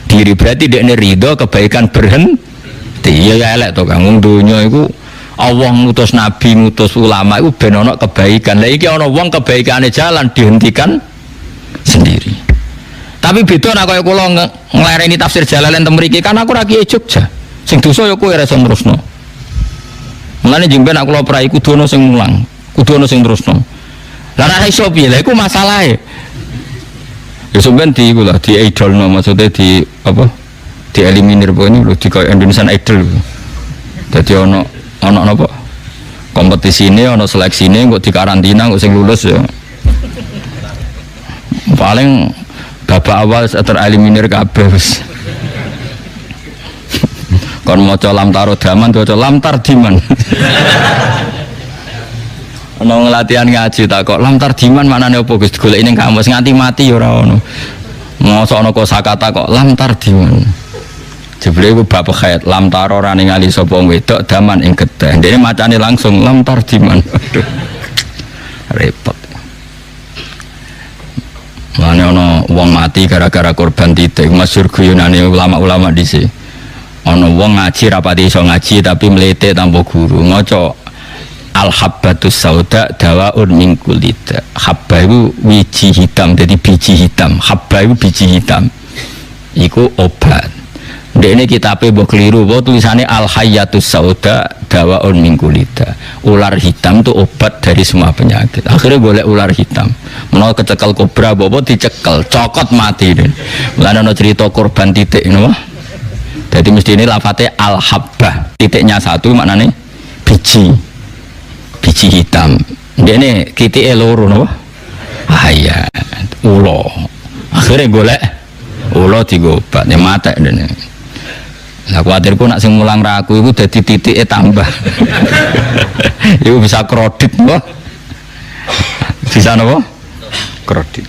A: diri, berarti dia ini ridho kebaikan berhenti. Ya elek tuh Kang, dunia itu Allah ngutus nabi, ngutus ulama itu ben ono kebaikan. Lah iki ono wong kebaikane jalan dihentikan sendiri. Tapi beda nek kaya kula nglereni tafsir Jalalain teng mriki kan aku ra kiye Jogja. Sing dosa ya kowe ra iso terusno. Mulane jeng ben aku kula prai kudu ono sing mulang, kudu ono sing terusno. Lah ra iso piye? Lah iku masalahe. Ya sampean di iku lah di idolno, maksudnya di apa? Di eliminir po ini lho di kaya Indonesian Idol. Dadi ono napa? Kompetisine ono seleksine kok dikarantina kok sing lulus ya. Paling babak awal tereliminir kabeh wis. Kon maca lam taro daman maca lam tar diman. Ana latihan ngaji tak kok lam tar diman maknane apa Gus goleki ning kamus nganti mati ya ora ono. Mosok ana kosakata kok lam tar diman. Jebule iku bab khair lam taro ora ningali sapa wedok daman ing getih. Dene macane langsung lam tar diman. Aduh. Repot. Mane ana wong mati gara-gara korban titik. Masyhur guyonane ulama-ulama dhisik. Ana wong ngaji rapati iso ngaji tapi mlete tanpa guru. Ngaca al-habbatus sauda dawaun min kulida. Habba itu wiji hitam, jadi biji hitam. Habba itu biji hitam. Iku obat. Ndekne kitabe mbok keliru, apa tulisane al-hayyatus sauda dawaun min kulida. Ular hitam itu obat dari semua penyakit. Akhirnya golek ular hitam. Menawa kecekel kobra apa dicekel, cokot mati den. Mulane ana cerita korban titik napa? Jadi mesti ini lafate al-habbah. Titiknya satu maknane biji. Biji hitam. Ndekne kitike loro napa? Iya, ulo. Akhirnya golek ulo digobat, ya matek dene. Lah kuwatirku nak sing mulang raku iku dadi titike tambah. Iku bisa kredit napa? Bisa napa? Kredit.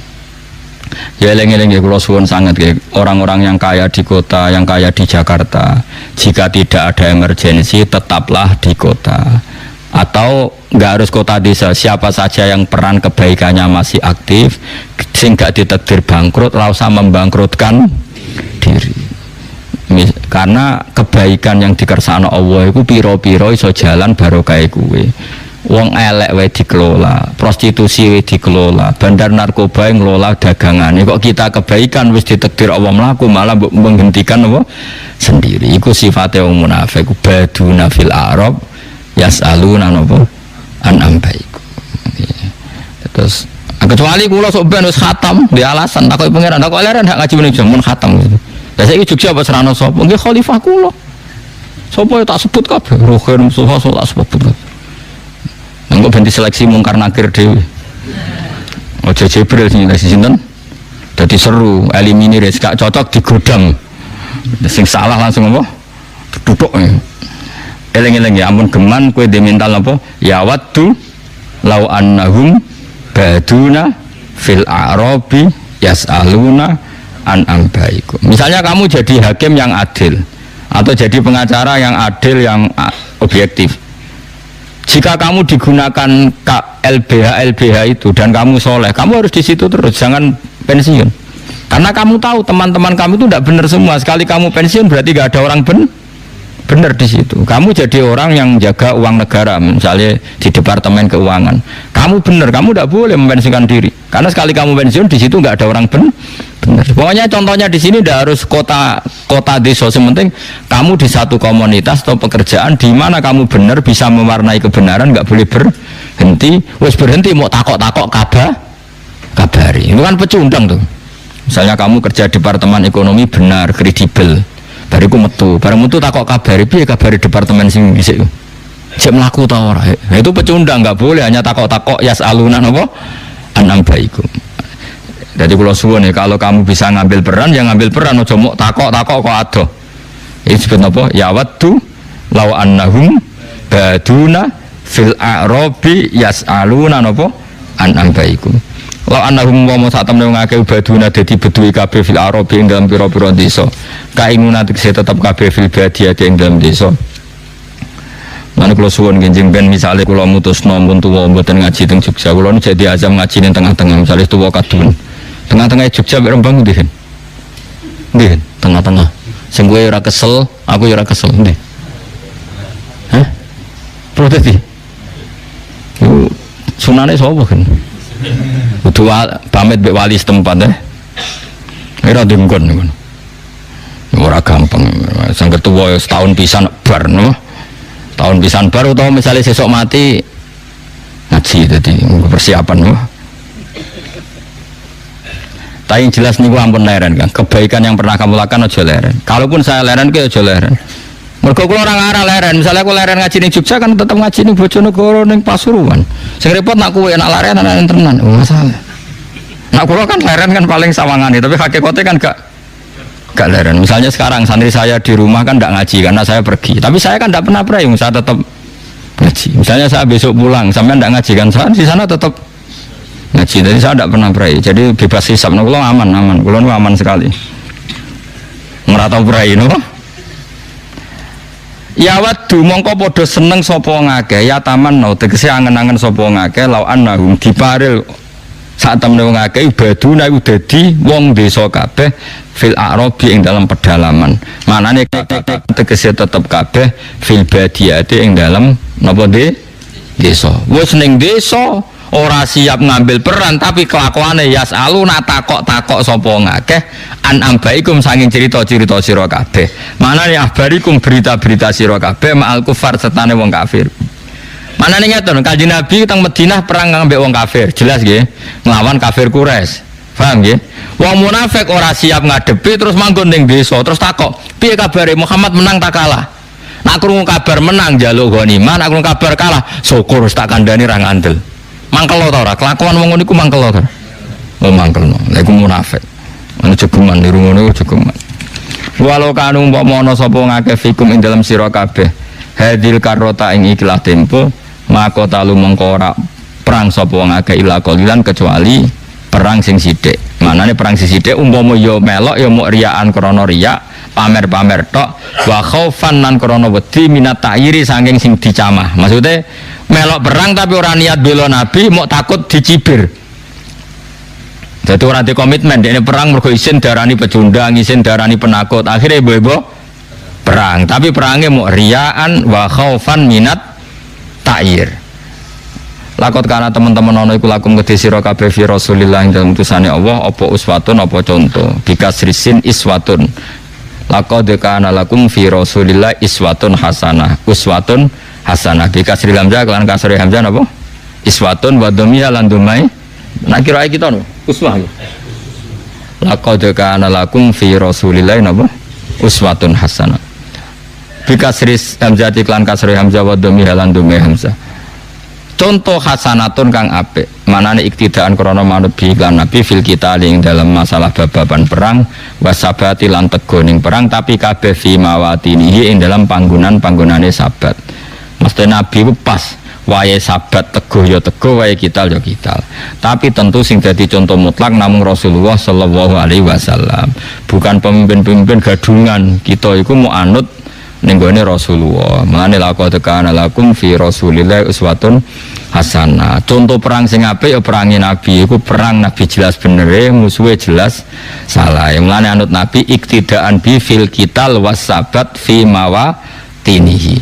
A: Ya eling-eling ya kula suwun sangat ya orang-orang yang kaya di kota, yang kaya di Jakarta. Jika tidak ada emergensi tetaplah di kota. Atau nggak harus kota desa, siapa saja yang peran kebaikannya masih aktif sehingga ditakdir bangkrut, ora usah membangkrutkan diri. Karena kebaikan yang dikersakno Allah itu piro-piro iso jalan barokah kuwe. Wong elek wae dikelola, prostitusi wae dikelola, bandar narkoba yang ngelola dagangane. Kok kita kebaikan wis ditakdir Allah mlaku malah menghentikan apa sendiri. Iku sifate wong munafik, baduna fil a'rab yasaluna napa an ambaiku. Terus kecuali kula sok ben wis khatam di alasan takoki pangeran kok leren hak ngaji meneh mun khatam gitu. Lah saiki Jogja apa serana sapa? Nggih khalifah kula. Sapa ya tak sebut kabeh. Roher Mustafa tak sebut. Engko ben diseleksi mungkar nakir dhewe. Aja Jibril sing sinten? Dadi seru, eliminir gak cocok digodam. Sing salah langsung apa? Duduk. Eleng-eleng ya ampun geman kowe de mental apa? Ya waddu law annahum baduna fil a'rabi yasaluna an ambaikum. Misalnya kamu jadi hakim yang adil atau jadi pengacara yang adil yang objektif. Jika kamu digunakan LBH itu dan kamu soleh, kamu harus di situ terus, jangan pensiun. Karena kamu tahu teman-teman kamu itu tidak benar semua. Sekali kamu pensiun berarti gak ada orang benar di situ. Kamu jadi orang yang jaga uang negara, misalnya di Departemen Keuangan. Kamu benar, kamu tidak boleh mempensiunkan diri. Karena sekali kamu pensiun di situ nggak ada orang benar. Pokoknya contohnya di sini tidak harus kota desa, sementing kamu di satu komunitas atau pekerjaan di mana kamu benar bisa mewarnai kebenaran, nggak boleh berhenti. Wes berhenti mau takok kabari. Itu kan pecundang tuh. Misalnya kamu kerja Departemen Ekonomi benar, kredibel. Bariku metu, bareng metu takok kabari, piye kabari departemen sing dhisik. Cek mlaku ta ora? Itu pecundang, enggak boleh hanya takok-takok yasaluna napa? Anam baikum. Jadi kula suwun ya, kalau kamu bisa ngambil peran, ya ngambil peran, aja mok takok-takok kok adoh. Iki disebut napa? Ya waddu law annahum baduna fil a'rabi yasaluna napa? Anam baikum. Law annahum wa sak temne ngake baduna dadi beduwi kabeh fil arabi ing dalam pira-pira desa. Kainuna tekse tetep kabeh fil badiyati ing dalam desa. Lan kula suwun genjing ben misale kula mutusno mun tuwa mboten ngaji teng Jogja, kula nu jadi azam ngaji ning tengah-tengah, misale tuwa kadun. Tengah-tengah Jogja mek Rembang ndi? Ndi? Tengah-tengah. Sing kowe ora kesel, aku ya ora kesel ndi? Hah? Protesti. Sunane sapa kan? Kudu pamit mbek wali setempat ora dengkon ngono. Ora gampang. Sang ketua setahun pisan bar no. Tahun pisan bar utawa misalnya sesok mati ngaji dadi persiapan no. Tapi jelas niku ampun leren kan. Kebaikan yang pernah kamu lakukan aja leren. Kalaupun saya leren ki aja leren. Mergo kula ora ngarah leren, misalnya aku leren ngaji ning Jogja kan tetep ngaji ning Bojonegoro ning Pasuruan. Sing repot nak kowe nak leren ana tenan, masalah. Nak kula kan leren kan paling sawangane, tapi hakikate kan gak leren. Misalnya sekarang santri saya di rumah kan ndak ngaji karena saya pergi. Tapi saya kan ndak pernah prayung, saya tetap ngaji. Misalnya saya besok pulang, sampean ndak ngaji kan, saya di sana tetap ngaji. Jadi saya ndak pernah pray. Jadi bebas hisab. Nah, kula aman. Kula nu aman sekali. Ora tau pray no. Ya wadu mongko padha seneng sapa ngakeh ya tamanno tegese angen-angen sapa ngakeh law annahum diparil sak temne wong akeh baduna iku dadi wong desa kabeh fil a'rabi ing dalam pedalaman. Manane tegese tetep kabeh fil badiyati ing dalam napa desa. Wis ning desa ora siap ngambil peran tapi kelakuane yasaluna takok-takok sapa ngakeh an ambaikum sanging cerita-cerita sira kabeh. Manane ahbarikum berita-berita sira kabeh ma'al kufar setane wong kafir. Manane ngeten Kanjeng Nabi teng Madinah perang ngambek wong kafir, jelas nggih, nglawan kafir Quraisy. Paham nggih? Wong munafik ora siap ngadepi terus manggon ning desa, terus takok, "Piye kabare Muhammad menang tak kalah?" Nak krungu kabar menang njaluk ghanimah, nak krungu kabar kalah syukur tak kandhani ra ngandel. Mangkel ta ora? Kelakuan wong ngono iku mangkel ta? Oh mangkelno. Lha iku munafik. Ana jegeman niru ngono jegeman. Walau kanu umpama ana sapa ngakeh fikum ing dalam sira kabeh. Hadil karota ing ikilah tempo, maka talu mengko ora perang sapa ngakeh ila qalilan kecuali perang sing sithik. Manane perang sing sithik umpama ya melok ya muk riyaan krana riya, pamer-pamer tok, wa khaufan lan krana wedi minat ta'yiri saking sing dicamah. Maksudnya melok perang tapi orang niat bela Nabi mau takut dicibir. Jadi orang di komitmen dia perang mergo isin darani pecundang, isin darani penakut. Akhirnya ibu-ibu perang, tapi perangnya mau riaan wa khaufan minat ta'yir. Lakot karena teman-teman ono iku lakum kedhe sira kabeh fi Rasulillah ing dalem utusane Allah apa uswatun apa contoh. Bikasrisin iswatun. Lakot kana lakum fi Rasulillah iswatun hasanah. Uswatun hasanah bikasri hamzah kelan kasri hamzah napa? Iswatun wa dhammiha lan dumai. Nak kira kita no uswah. Laqad kana lakum fi Rasulillah napa? Uswatun hasanah. Bikasri hamzah kelan kasri hamzah wa dhammiha lan dumai hamzah. Contoh hasanatun kang apik. Manane iktidaan krana manut bi lan nabi fil kita ing dalam masalah bababan perang wasabati lan tego ning perang tapi kabeh fi mawatinihi ing dalam panggonan-panggonane sabat. Mesti Nabi itu pas wae sabat teguh ya teguh wae kital ya kital. Tapi tentu sing dadi contoh mutlak namung Rasulullah sallallahu alaihi wasallam. Bukan pemimpin-pemimpin gadungan. Kita iku mau anut ning gone Rasulullah. Mane laqad kana lakum fi Rasulillah uswatun hasanah. Contoh perang sing apik ya perange Nabi iku perang Nabi jelas benere, musuhe jelas salah. Mane anut Nabi iktidaan bi fil kital was sabat fi mawa tinihi.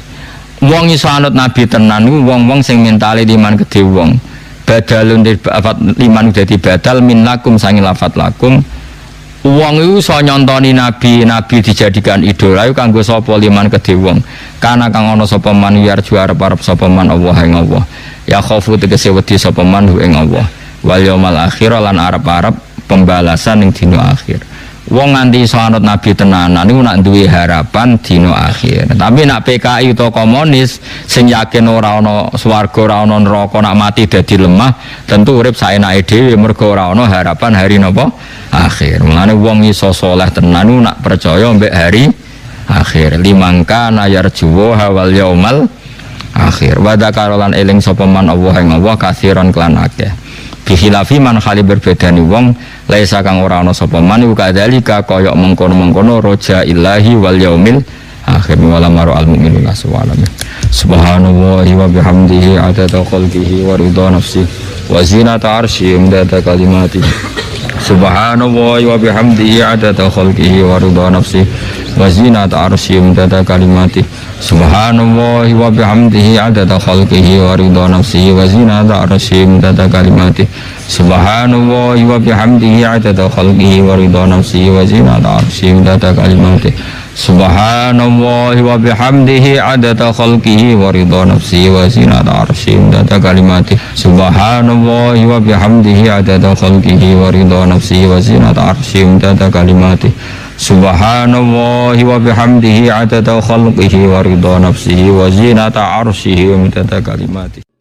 A: Wong iso anut nabi tenan niku wong-wong sing mentale iman gedhe wong. Badalun lafat liman dadi badal min lakum sangi lafat lakum. Wong iku iso nyontoni nabi dijadikan idola iku kanggo sapa liman gedhe wong. Kana kang ana sapa man yarju arep sapa man Allah ing Allah. Ya khofu tegese wedi sapa man ing Allah. Wal yaumil akhir lan arep pembalasan ning dina akhir. Wong nganti iso anut nabi tenanan niku nak duwe harapan dina akhir. Tapi nak PKI utawa komunis sing yakin ora ana swarga, ora ana neraka, nak mati dadi lemah, tentu urip saenake dhewe mergo ora ana harapan hari napa? Akhir. Mulane wong iso saleh tenan niku nak percaya mbek hari akhir. Limangka nayarjuwa wal yaumal akhir. Wa dzakarolan eling sapa man Allah ing Allah kasiron kelan akeh. Bihilafi man khali berbedani wong laisa kang ora ana sapa man iku kadzalika kaya mengkono-mengkono roja ilahi wal yaumil akhir wala maru al mukminun subhanallahi subhanallahi wa bihamdihi adada khalqihi wa ridha nafsi wa zinata arsyi imdada kalimati subhanallahi wa bihamdihi adada khalqihi wa ridha nafsi wa zinata arsyi imdada kalimati subhanallahi wa bihamdihi adada khalqihi wa ridha nafsihi wa zinata arsyihi imdada kalimati subhanallahi wa bihamdihi adada khalqihi wa ridha nafsihi wa zinata arsyihi imdada kalimati subhanallahi wa bihamdihi adada khalqihi wa ridha nafsihi wa zinata arsyihi imdada kalimati subhanallahi wa bihamdihi adada khalqihi wa ridha nafsihi wa zinata arsyihi imdada kalimati subhanallahi wa bihamdihi adada khalqihi wa ridha nafsihi wa zinata arsyihi wa midada kalimati.